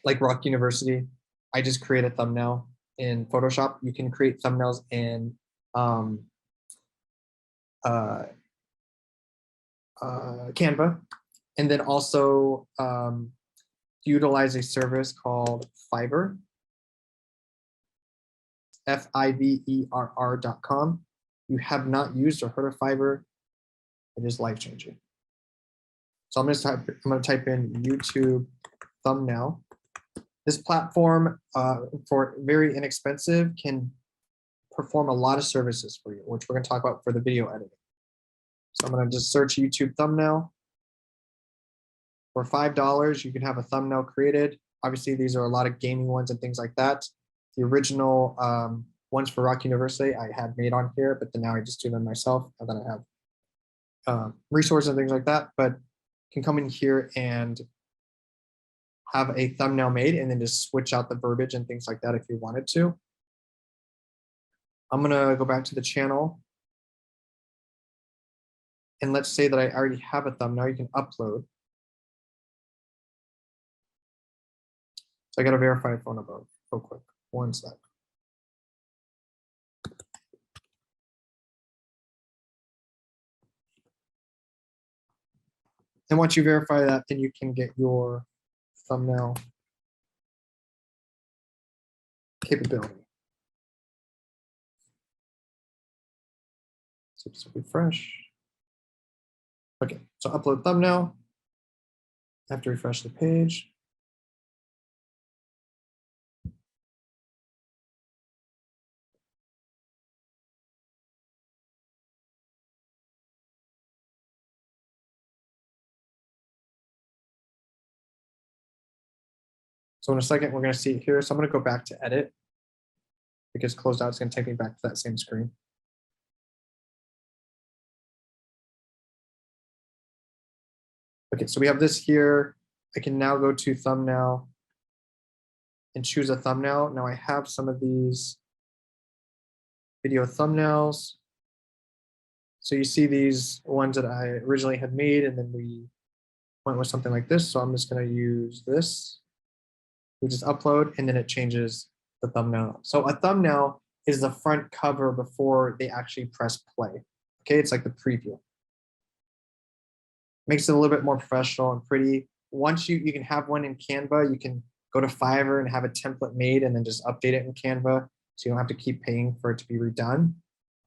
like Rock University, I just create a thumbnail in Photoshop. You can create thumbnails in Canva, and then also utilize a service called Fiverr, Fiverr.com. You have not used or heard of Fiverr, it is life-changing. So I'm going to type in YouTube thumbnail. This platform, for very inexpensive, can perform a lot of services for you, which we're going to talk about for the video editing. So I'm going to just search YouTube thumbnail. For $5, you can have a thumbnail created. Obviously, these are a lot of gaming ones and things like that. The original ones for Rock University I had made on here, but then now I just do them myself, and then I have resources and things like that. But can come in here and have a thumbnail made and then just switch out the verbiage and things like that if you wanted to. I'm gonna go back to the channel. And let's say that I already have a thumbnail, you can upload. So I gotta verify a phone number real quick, 1 sec. And once you verify that, then you can get your thumbnail capability. So just refresh. Okay, so upload thumbnail. I have to refresh the page. So in a second, we're going to see it here. So I'm going to go back to edit because closed out is going to take me back to that same screen. Okay, so we have this here. I can now go to thumbnail and choose a thumbnail. Now I have some of these video thumbnails. So you see these ones that I originally had made, and then we went with something like this. So I'm just going to use this. We just upload, and then it changes the thumbnail. So a thumbnail is the front cover before they actually press play. Okay, it's like the preview. Makes it a little bit more professional and pretty. Once you can have one in Canva, you can go to Fiverr and have a template made and then just update it in Canva, so you don't have to keep paying for it to be redone.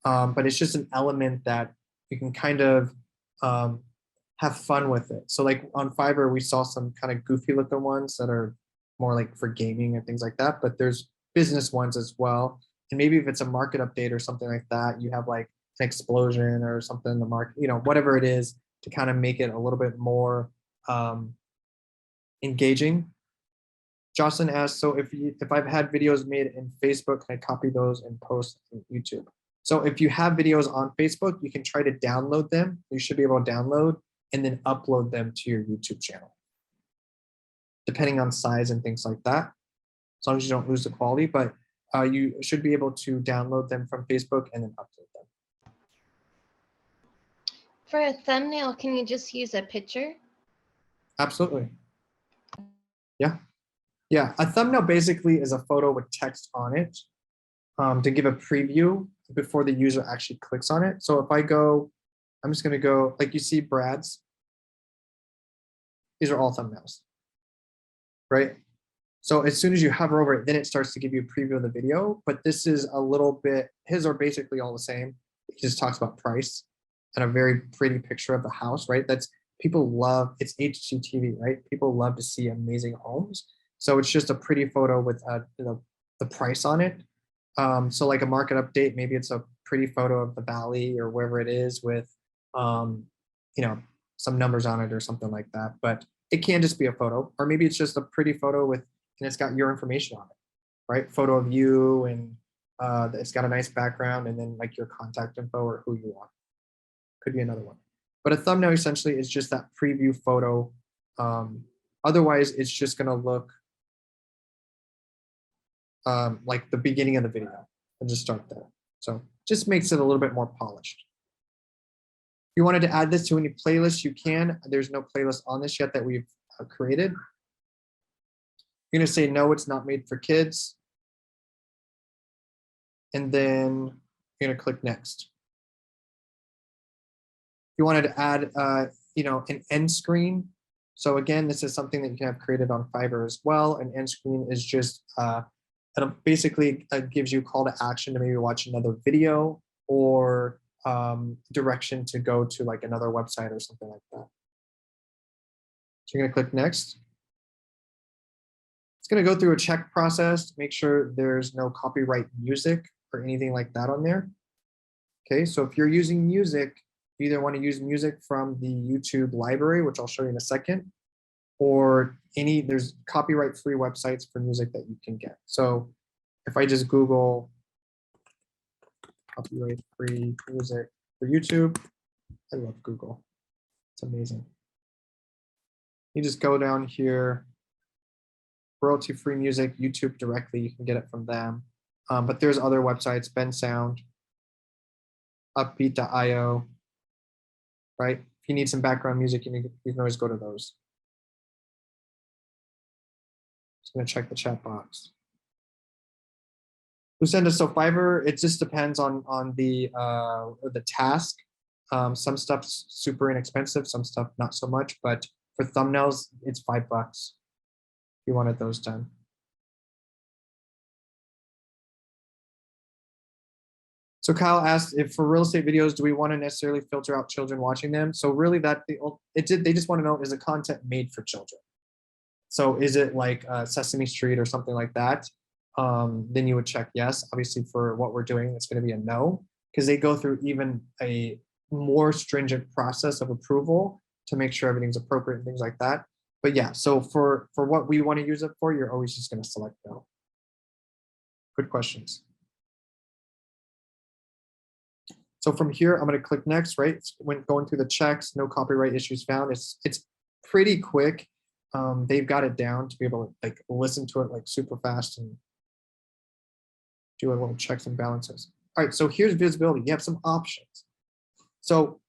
But it's just an element that you can kind of have fun with it. So like on Fiverr, we saw some kind of goofy looking ones that are more like for gaming and things like that, but there's business ones as well. And maybe if it's a market update or something like that, you have like an explosion or something in the market, you know, whatever it is, to kind of make it a little bit more engaging. Jocelyn asked, so if I've had videos made in Facebook, can I copy those and post in YouTube? So if you have videos on Facebook, you can try to download them. You should be able to download and then upload them to your YouTube channel, depending on size and things like that, as long as you don't lose the quality. But you should be able to download them from Facebook and then upload them. For a thumbnail, can you just use a picture? Absolutely. Yeah. Yeah. A thumbnail basically is a photo with text on it to give a preview before the user actually clicks on it. So if I go, I'm just going to go, like you see Brad's. These are all thumbnails, right? So as soon as you hover over it, then it starts to give you a preview of the video. But this is a little bit, his are basically all the same. It just talks about price and a very pretty picture of the house, right? That's, people love, it's HGTV, right? People love to see amazing homes. So it's just a pretty photo with the price on it. So like a market update, maybe it's a pretty photo of the valley or wherever it is with, some numbers on it or something like that. But it can just be a photo, or maybe it's just a pretty photo with, and it's got your information on it, right? Photo of you, and it's got a nice background, and then like your contact info or who you are. Could be another one. But a thumbnail essentially is just that preview photo. Otherwise, it's just going to look like the beginning of the video. I'll just start there. So just makes it a little bit more polished. If you wanted to add this to any playlist, you can. There's no playlist on this yet that we've created. You're going to say, no, it's not made for kids. And then you're going to click next. If you wanted to add, an end screen. So again, this is something that you can have created on Fiverr as well. An end screen is just, it basically gives you a call to action to maybe watch another video or direction to go to like another website or something like that. So you're going to click next. It's going to go through a check process to make sure there's no copyright music or anything like that on there. Okay, so if you're using music, you either want to use music from the YouTube library, which I'll show you in a second, or there's copyright free websites for music that you can get. So if I just Google copyright free music for YouTube, I love Google. It's amazing. You just go down here, royalty-free music, YouTube directly, you can get it from them. But there's other websites, Ben Sound, upbeat.io, right? If you need some background music, you can always go to those. Just gonna check the chat box. Who sent us? So Fiverr, it just depends on the task. Some stuff's super inexpensive, some stuff not so much, but for thumbnails, it's $5 if you wanted those done. So Kyle asked if for real estate videos, do we want to necessarily filter out children watching them? So really they just want to know, is the content made for children? So is it like Sesame Street or something like that? Then you would check yes. Obviously for what we're doing, it's going to be a no, because they go through even a more stringent process of approval to make sure everything's appropriate and things like that. But yeah, so for what we want to use it for, you're always just going to select no. Good questions. So from here, I'm going to click next, right? When going through the checks, no copyright issues found. It's pretty quick. They've got it down to be able to like listen to it like super fast and do a little checks and balances. All right, so here's visibility. You have some options. So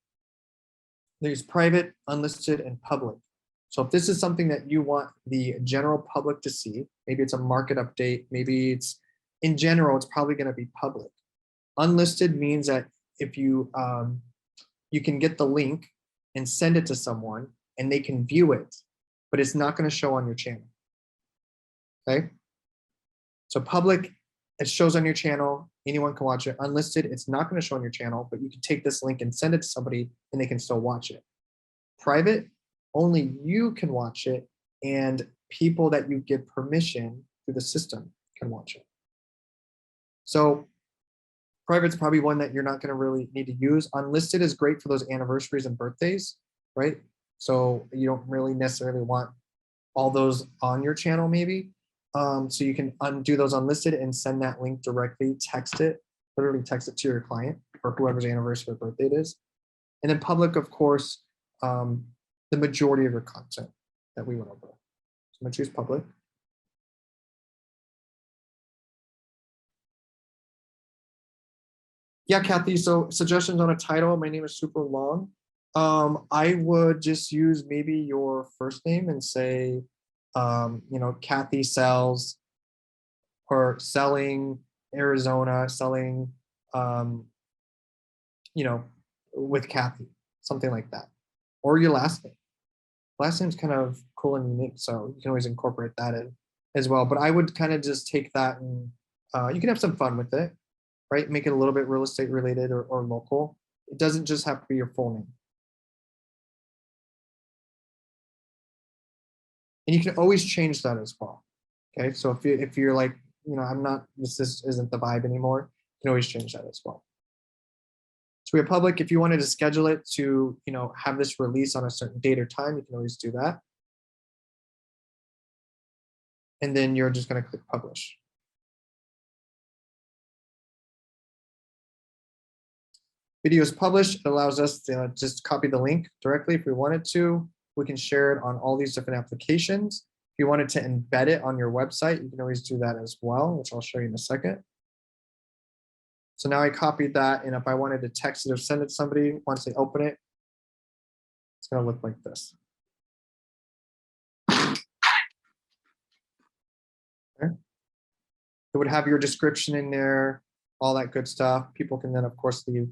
there's private, unlisted, and public. So if this is something that you want the general public to see, maybe it's a market update, maybe it's in general, it's probably going to be public. Unlisted means that if you you can get the link and send it to someone and they can view it, but it's not going to show on your channel. Okay. So public, it shows on your channel, anyone can watch it. Unlisted, it's not going to show on your channel, but you can take this link and send it to somebody and they can still watch it. Private, only you can watch it and people that you give permission through the system can watch it. So private's probably one that you're not going to really need to use. Unlisted is great for those anniversaries and birthdays, right? So you don't really necessarily want all those on your channel maybe. So you can undo those unlisted and send that link directly, text it, literally text it to your client or whoever's anniversary or birthday it is. And then public, of course, the majority of your content that we went over. So I'm gonna choose public. Yeah, Kathy, so suggestions on a title. My name is super long. I would just use maybe your first name and say, you know, Kathy sells or selling Arizona, selling, you know, with Kathy, something like that. Or your last name. Last name's kind of cool and unique, so you can always incorporate that in as well. But I would kind of just take that and you can have some fun with it, right? Make it a little bit real estate related or local. It doesn't just have to be your full name. And you can always change that as well. Okay, so if you're like, you know, I'm not, this isn't the vibe anymore, you can always change that as well. So we have public. If you wanted to schedule it to, you know, have this release on a certain date or time, you can always do that. And then you're just going to click publish. Video is published. It allows us to just copy the link directly if we wanted to. We can share it on all these different applications. If you wanted to embed it on your website, you can always do that as well, which I'll show you in a second. So now I copied that, and if I wanted to text it or send it to somebody, once they open it, it's going to look like this. Okay. It would have your description in there, all that good stuff. People can then, of course, leave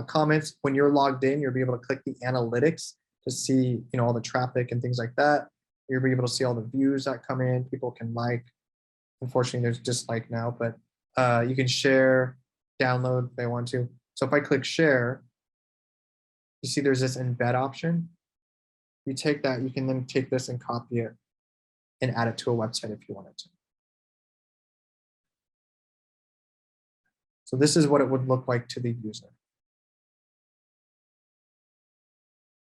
comments. When you're logged in, you'll be able to click the analytics to see, you know, all the traffic and things like that. You'll be able to see all the views that come in. People can like. Unfortunately, there's dislike now, but you can share, download if they want to. So if I click share, you see there's this embed option. You take that, you can then take this and copy it and add it to a website if you wanted to. So this is what it would look like to the user.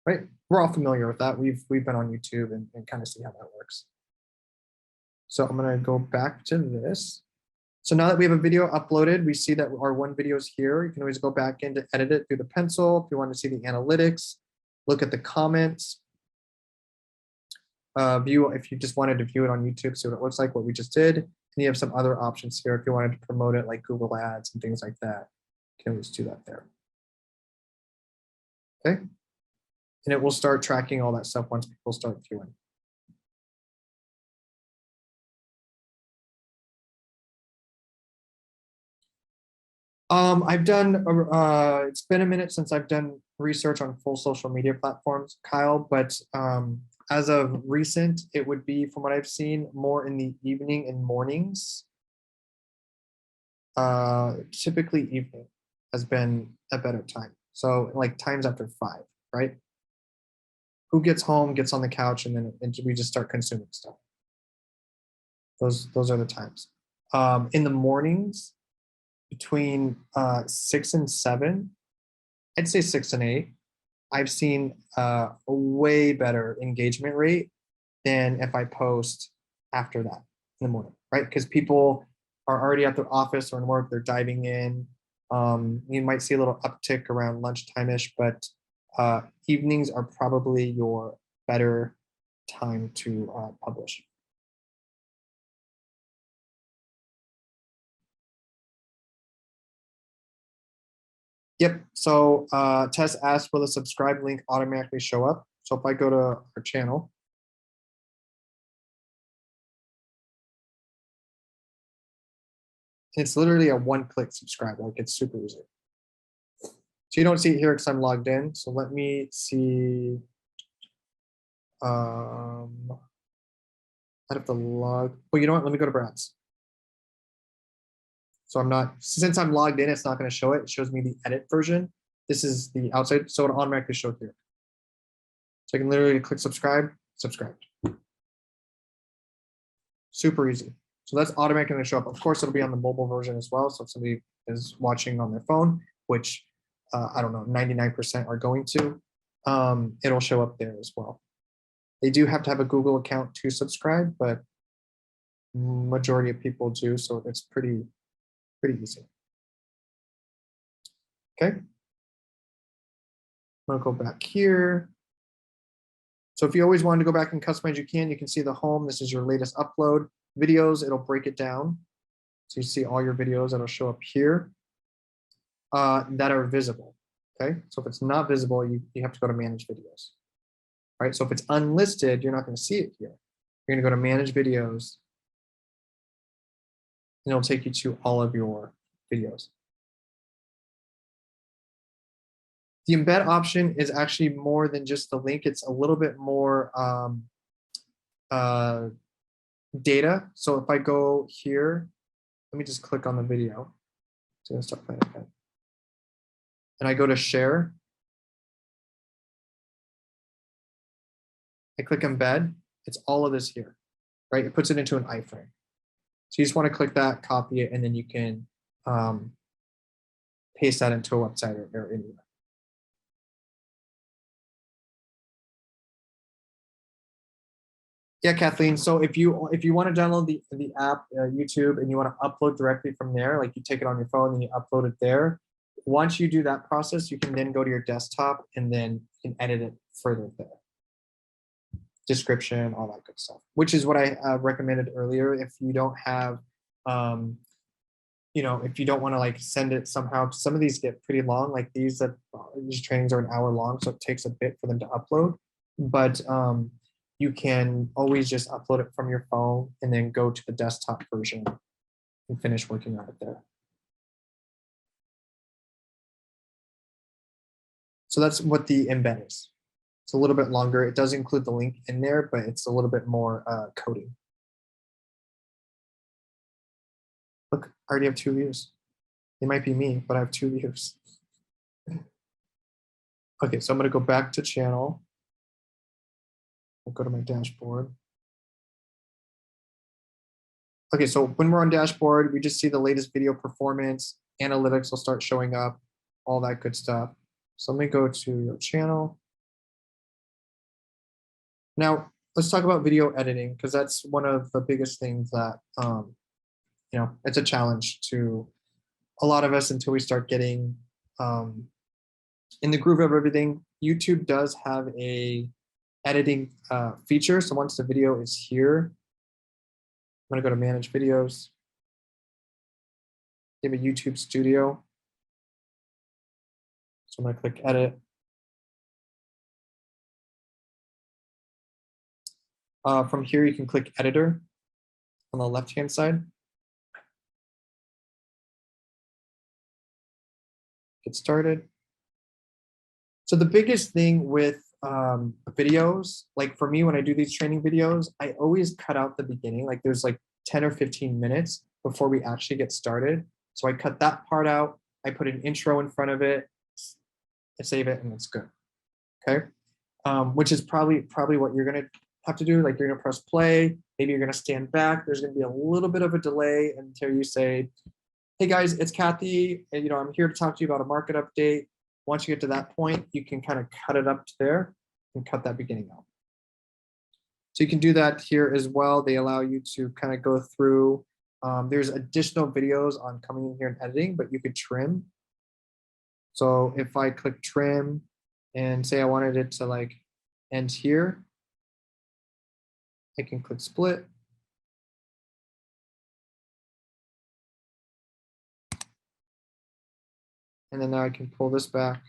Right? We're all familiar with that. We've been on YouTube and kind of see how that works. So I'm going to go back to this. So now that we have a video uploaded, we see that our one video is here. You can always go back in to edit it through the pencil. If you want to see the analytics, look at the comments. view if you just wanted to view it on YouTube, see what it looks like, what we just did. And you have some other options here if you wanted to promote it, like Google Ads and things like that. You can always do that there. Okay. And it will start tracking all that stuff once people start viewing. I've done, it's been a minute since I've done research on full social media platforms, Kyle, but as of recent, it would be, from what I've seen, more in the evening and mornings. Typically evening has been a better time. So like times after 5, right? Who gets home, gets on the couch, and then we just start consuming stuff. Those are the times. In the mornings, between 6 and 7, I'd say 6 and 8, I've seen a way better engagement rate than if I post after that in the morning, right? Because people are already at their office or in work, they're diving in. You might see a little uptick around lunchtime-ish, but evenings are probably your better time to publish. Yep, so Tess asked, will the subscribe link automatically show up? So if I go to our channel, it's literally a one-click subscribe, like it's super easy. So you don't see it here because I'm logged in. So let me see. I'd have to log. Well, you know what? Let me go to Brad's. So I'm not, since I'm logged in, it's not going to show it. It shows me the edit version. This is the outside, so it'll automatically show here. So I can literally click subscribe, subscribed. Super easy. So that's automatically going to show up. Of course, it'll be on the mobile version as well. So if somebody is watching on their phone, which I don't know, 99% are going to, it'll show up there as well. They do have to have a Google account to subscribe, but majority of people do. So it's pretty easy. Okay. I'm gonna go back here. So if you always wanted to go back and customize, you can. You can see the home. This is your latest upload. Videos, it'll break it down. So you see all your videos that'll show up here that are visible. Okay. So if it's not visible, you have to go to manage videos. All right. So if it's unlisted, you're not going to see it here. You're going to go to manage videos. And it'll take you to all of your videos. The embed option is actually more than just the link. It's a little bit more data. So if I go here, let me just click on the video. It's gonna start playing again. And I go to share. I click embed. It's all of this here, right? It puts it into an iframe. So you just want to click that, copy it, and then you can paste that into a website or anywhere. Yeah, Kathleen. So if you want to download the app, YouTube, and you want to upload directly from there, like you take it on your phone and you upload it there. Once you do that process, you can then go to your desktop and then you can edit it further there. Description, all that good stuff, which is what I recommended earlier. If you don't have, if you don't want to like send it somehow, some of these get pretty long, like these trainings are an hour long, so it takes a bit for them to upload. But you can always just upload it from your phone and then go to the desktop version and finish working on it there. So that's what the embed is. It's a little bit longer. It does include the link in there, but it's a little bit more coding. Look, I already have 2 views. It might be me, but I have 2 views. Okay, so I'm going to go back to channel. I'll go to my dashboard. Okay, so when we're on dashboard, we just see the latest video performance. Analytics will start showing up, all that good stuff. So let me go to your channel. Now, let's talk about video editing, because that's one of the biggest things that, it's a challenge to a lot of us until we start getting in the groove of everything. YouTube does have a editing feature. So once the video is here, I'm gonna go to manage videos. Give a YouTube studio. So I'm gonna click edit. From here, you can click editor on the left-hand side. Get started. So the biggest thing with videos, like for me, when I do these training videos, I always cut out the beginning. Like there's like 10 or 15 minutes before we actually get started. So I cut that part out. I put an intro in front of it, I save it, and it's good. Okay. Which is probably what you're gonna have to do. Like you're gonna press play, maybe you're gonna stand back. There's gonna be a little bit of a delay until you say, hey guys, it's Kathy, and I'm here to talk to you about a market update. Once you get to that point, you can kind of cut it up to there and cut that beginning out. So you can do that here as well. They allow you to kind of go through. There's additional videos on coming in here and editing, but you could trim. So if I click trim and say I wanted it to like end here, I can click split. And then now I can pull this back.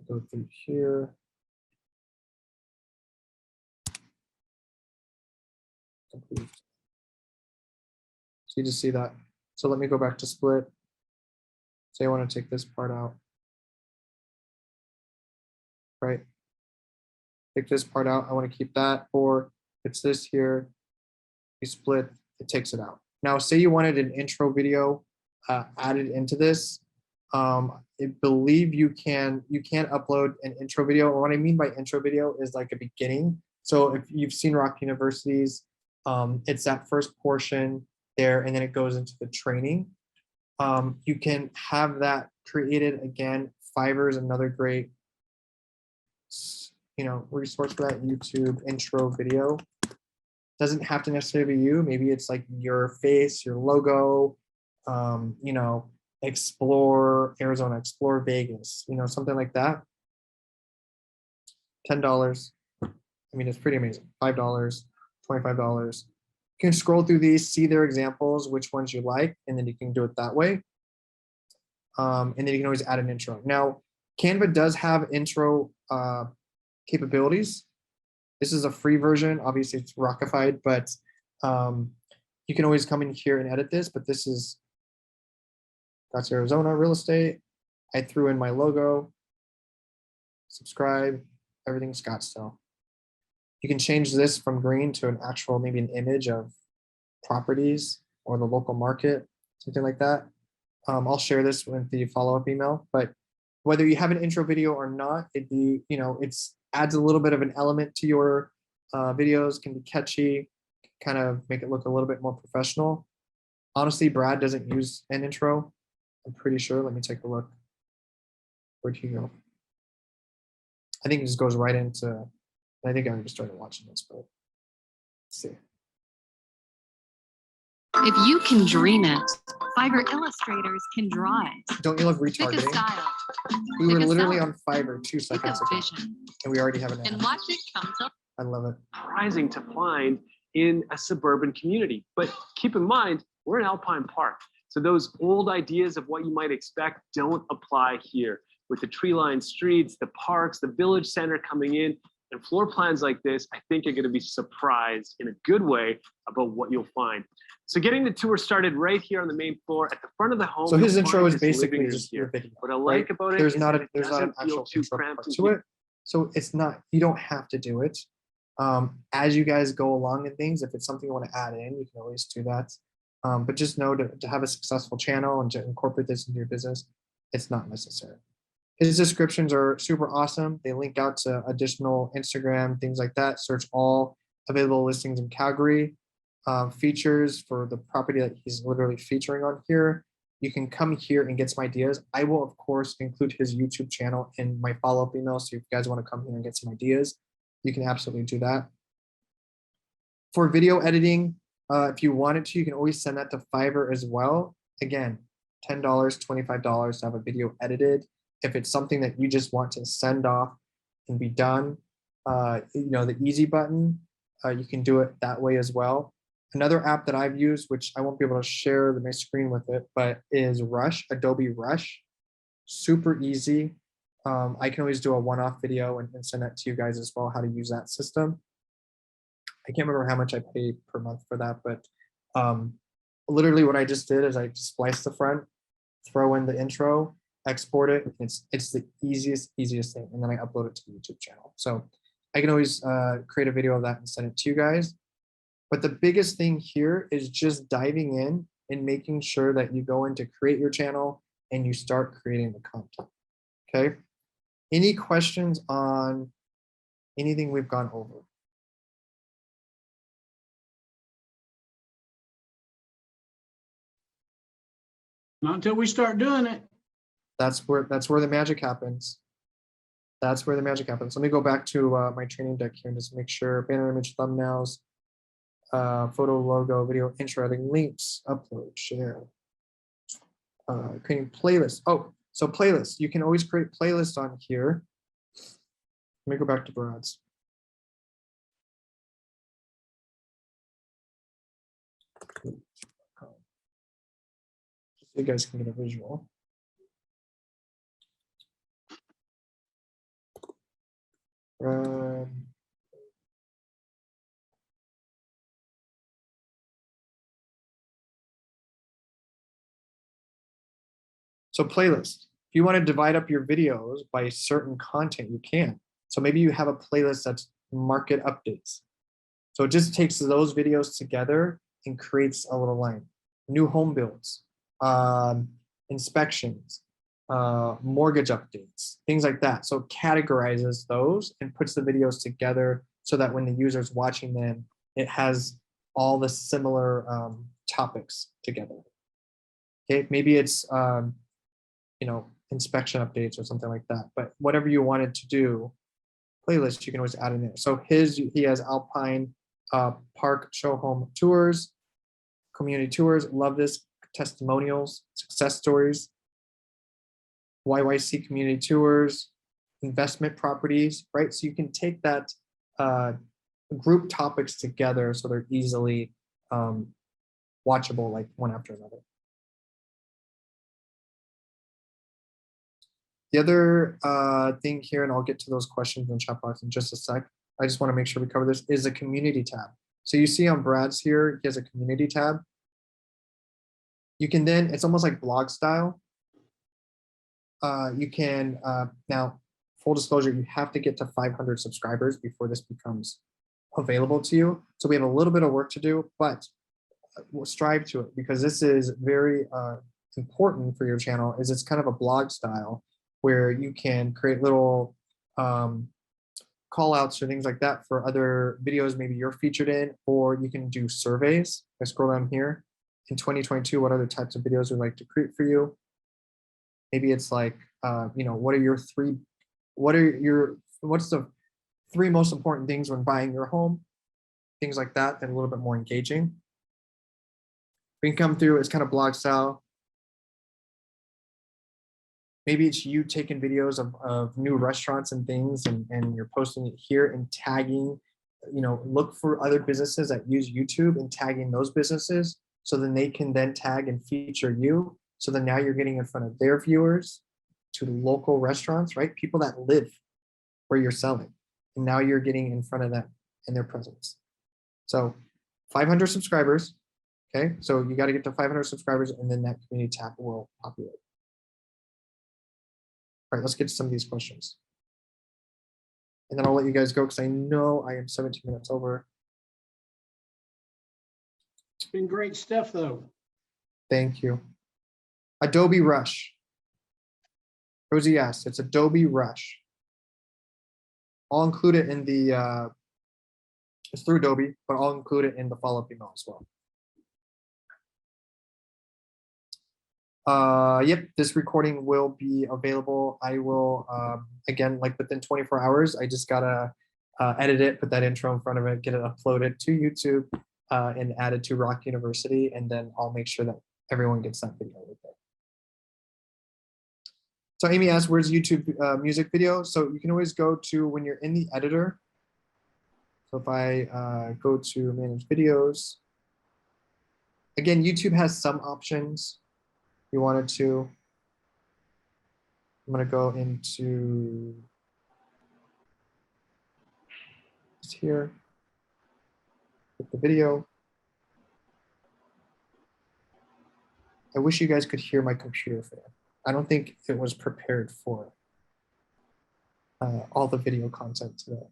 Go through here. Approved. So you just see that. So let me go back to split. Say I want to take this part out. Right. Take this part out. I want to keep that, or it's this here. You split, it takes it out. Now, say you wanted an intro video added into this. I believe you can upload an intro video. What I mean by intro video is like a beginning. So if you've seen Rock University's, it's that first portion there, and then it goes into the training. You can have that created again. Fiverr is another great, resource for that. YouTube intro video. Doesn't have to necessarily be you. Maybe it's like your face, your logo, explore Arizona, explore Vegas, something like that. $10. I mean, it's pretty amazing. $5, $25. You can scroll through these, see their examples, which ones you like, and then you can do it that way. And then you can always add an intro. Now, Canva does have intro capabilities. This is a free version. Obviously, it's rockified, but you can always come in here and edit this. But this is Scotts Arizona real estate. I threw in my logo, subscribe, everything Scottsdale. You can change this from green to an actual, maybe an image of properties or the local market, something like that. I'll share this with the follow-up email, but whether you have an intro video or not, it's adds a little bit of an element to your videos, can be catchy, kind of make it look a little bit more professional. Honestly, Brad doesn't use an intro. I'm pretty sure. Let me take a look. Where'd he go? I think it just goes right into, I think I already started watching this, but let's see. If you can dream it, Fiverr illustrators can draw it. Don't you love Pick a retargeting? style. We were pick a literally seller. on Fiverr 2 Pick a seconds ago, vision and we already have an and ad. watch it come to I love it. Surprising to find in a suburban community. But keep in mind, we're in Alpine Park. So those old ideas of what you might expect don't apply here. With the tree-lined streets, the parks, the village center coming in, and floor plans like this, I think you're going to be surprised in a good way about what you'll find. So getting the tour started right here on the main floor at the front of the home. So his you'll intro find is this living basically room just here. your video. What I right? like about it There's is not that a it there's not an doesn't feel actual too intro cramped part and to it. So it's not, you don't have to do it. As you guys go along in things, if it's something you want to add in, you can always do that. But just know to have a successful channel and to incorporate this into your business, it's not necessary. His descriptions are super awesome. They link out to additional Instagram, things like that. Search all available listings in Calgary. Features for the property that he's literally featuring on here. You can come here and get some ideas. I will, of course, include his YouTube channel in my follow-up email. So if you guys want to come here and get some ideas, you can absolutely do that. For video editing, if you wanted to, you can always send that to Fiverr as well. Again, $10, $25 to have a video edited if it's something that you just want to send off and be done, the easy button, you can do it that way as well. Another app that I've used, which I won't be able to share my screen with it, but is Rush, Adobe Rush. Super easy. I can always do a one-off video and send that to you guys as well, how to use that system. I can't remember how much I pay per month for that, but literally what I just did is I splice the front, throw in the intro, export it. It's the easiest thing. And then I upload it to the YouTube channel. So I can always create a video of that and send it to you guys. But the biggest thing here is just diving in and making sure that you go in to create your channel and you start creating the content. Okay. Any questions on anything we've gone over? Not until we start doing it. That's where the magic happens. That's where the magic happens. Let me go back to my training deck here and just make sure banner image, thumbnails, photo, logo, video, intro, adding links, upload, share, creating playlists. Oh, so playlists. You can always create playlists on here. Let me go back to Brad's. So you guys can get a visual. So playlist. If you want to divide up your videos by certain content, you can. So maybe you have a playlist that's market updates. So it just takes those videos together and creates a little line. New home builds, inspections, mortgage updates, things like that. So it categorizes those and puts the videos together so that when the user's watching them, it has all the similar topics together. Okay, maybe it's inspection updates or something like that. But whatever you wanted to do, playlist, you can always add in there. So he has Alpine Park show home tours, community tours, love this, testimonials, success stories, YYC community tours, investment properties, right? So you can take that group topics together so they're easily watchable, like one after another. The other thing here, and I'll get to those questions in chat box in just a sec. I just want to make sure we cover this, is a community tab. So you see on Brad's here, he has a community tab. You can then, it's almost like blog style. You can, now, full disclosure, you have to get to 500 subscribers before this becomes available to you. So we have a little bit of work to do, but we'll strive to it because this is very important for your channel, is it's kind of a blog style where you can create little call outs or things like that for other videos maybe you're featured in, or you can do surveys. I scroll down here. In 2022, what other types of videos would like to create for you? Maybe it's like, what's the 3 most important things when buying your home? Things like that, and a little bit more engaging. We can come through, it's kind of blog style. Maybe it's you taking videos of new restaurants and things, and you're posting it here and tagging, look for other businesses that use YouTube and tagging those businesses. So then they can then tag and feature you. So then now you're getting in front of their viewers, to local restaurants, right? People that live where you're selling. And now you're getting in front of them and their presence. So 500 subscribers. Okay, so you got to get to 500 subscribers and then that community tab will populate. All right, let's get to some of these questions. And then I'll let you guys go because I know I am 17 minutes over. It's been great stuff though. Thank you. Adobe Rush. Rosie asked, it's Adobe Rush. I'll include it in the, it's through Adobe, but I'll include it in the follow-up email as well. Yep, this recording will be available. I will, again, like within 24 hours, I just gotta edit it, put that intro in front of it, get it uploaded to YouTube and added to Rock University, and then I'll make sure that everyone gets that video with it. So Amy asked, where's YouTube music video? So you can always go to when you're in the editor. So if I go to manage videos, again, YouTube has some options. If you wanted to, I'm gonna go into just here, with the video. I wish you guys could hear my computer fan. I don't think it was prepared for all the video content today.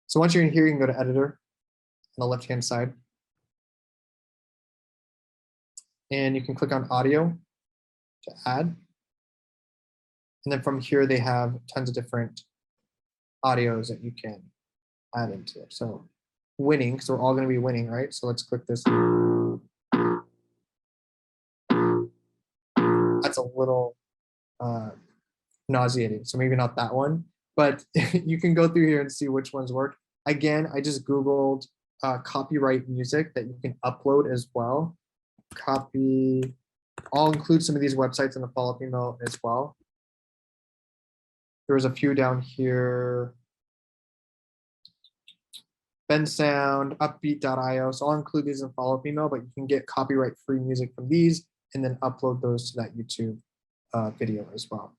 So once you're in here, you can go to editor on the left-hand side. And you can click on audio to add. And then from here, they have tons of different audios that you can add into it. So winning, so we're all going to be winning, right? So let's click this. That's a little nauseating, so maybe not that one, but you can go through here and see which ones work. Again, I just Googled copyright music that you can upload as well. I'll include some of these websites in the follow-up email as well. There's a few down here. Ben Sound, upbeat.io. So I'll include these in follow-up email, but you can get copyright-free music from these and then upload those to that YouTube video as well.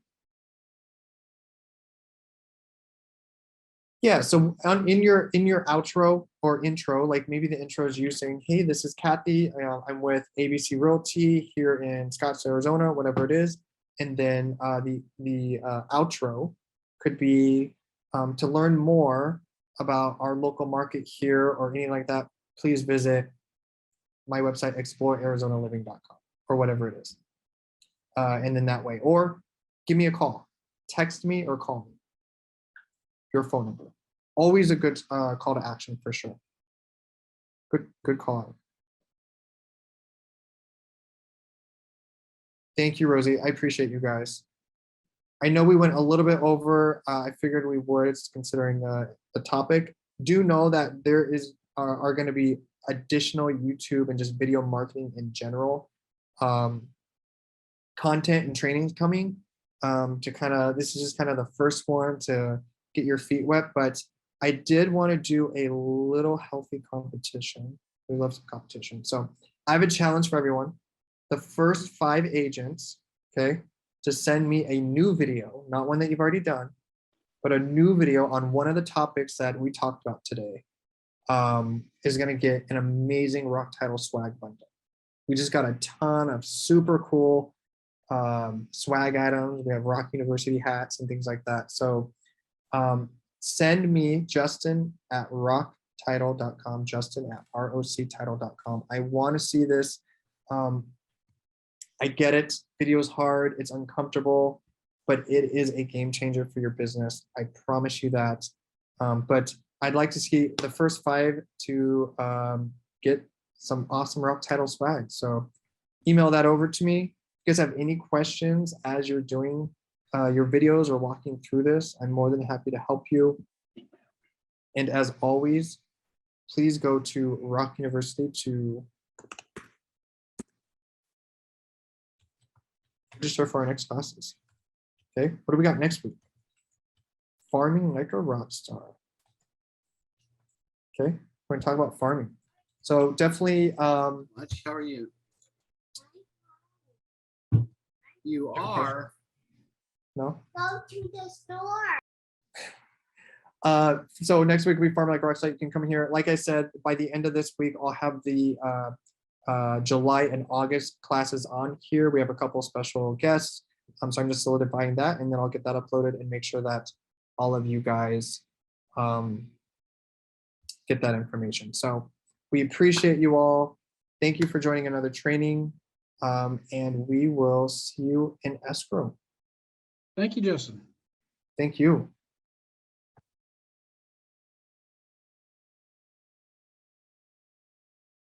Yeah, so in your outro or intro, like maybe the intro is you saying, hey, this is Kathy. I'm with ABC Realty here in Scottsdale, Arizona, whatever it is. And then the outro could be to learn more about our local market here or anything like that, please visit my website, explorearizonaliving.com or whatever it is. And then that way, or give me a call, text me or call me. Your phone number. Always a good call to action for sure. Good call. Thank you, Rosie. I appreciate you guys. I know we went a little bit over. I figured we would, considering the topic. Do know that there are going to be additional YouTube and just video marketing in general content and trainings coming to kind of, this is just kind of the first one to get your feet wet, but I did want to do a little healthy competition. We love some competition. So I have a challenge for everyone. The first 5 agents, okay, to send me a new video, not one that you've already done, but a new video on one of the topics that we talked about today, is going to get an amazing Rock Title swag bundle. We just got a ton of super cool swag items. We have Rock University hats and things like that. So send me Justin at rocktitle.com, Justin at roctitle.com. I want to see this. I get it. Video is hard. It's uncomfortable, but it is a game changer for your business. I promise you that. But I'd like to see the first 5 to get some awesome Rock Title swag. So email that over to me. If you guys have any questions as you're doing your videos or walking through this, I'm more than happy to help you. And as always, please go to Rock University to register for our next classes. Okay, what do we got next week? Farming like a rock star. Okay, we're gonna talk about farming. So definitely, Much, how are you? You are. no? Go to the store. So next week we farm like a rock star. You can come here. Like I said, by the end of this week, I'll have the July and August classes on here. We have a couple special guests. So I'm just solidifying that, and then I'll get that uploaded and make sure that all of you guys get that information. So we appreciate you all. Thank you for joining another training, and we will see you in escrow. Thank you, Justin. Thank you.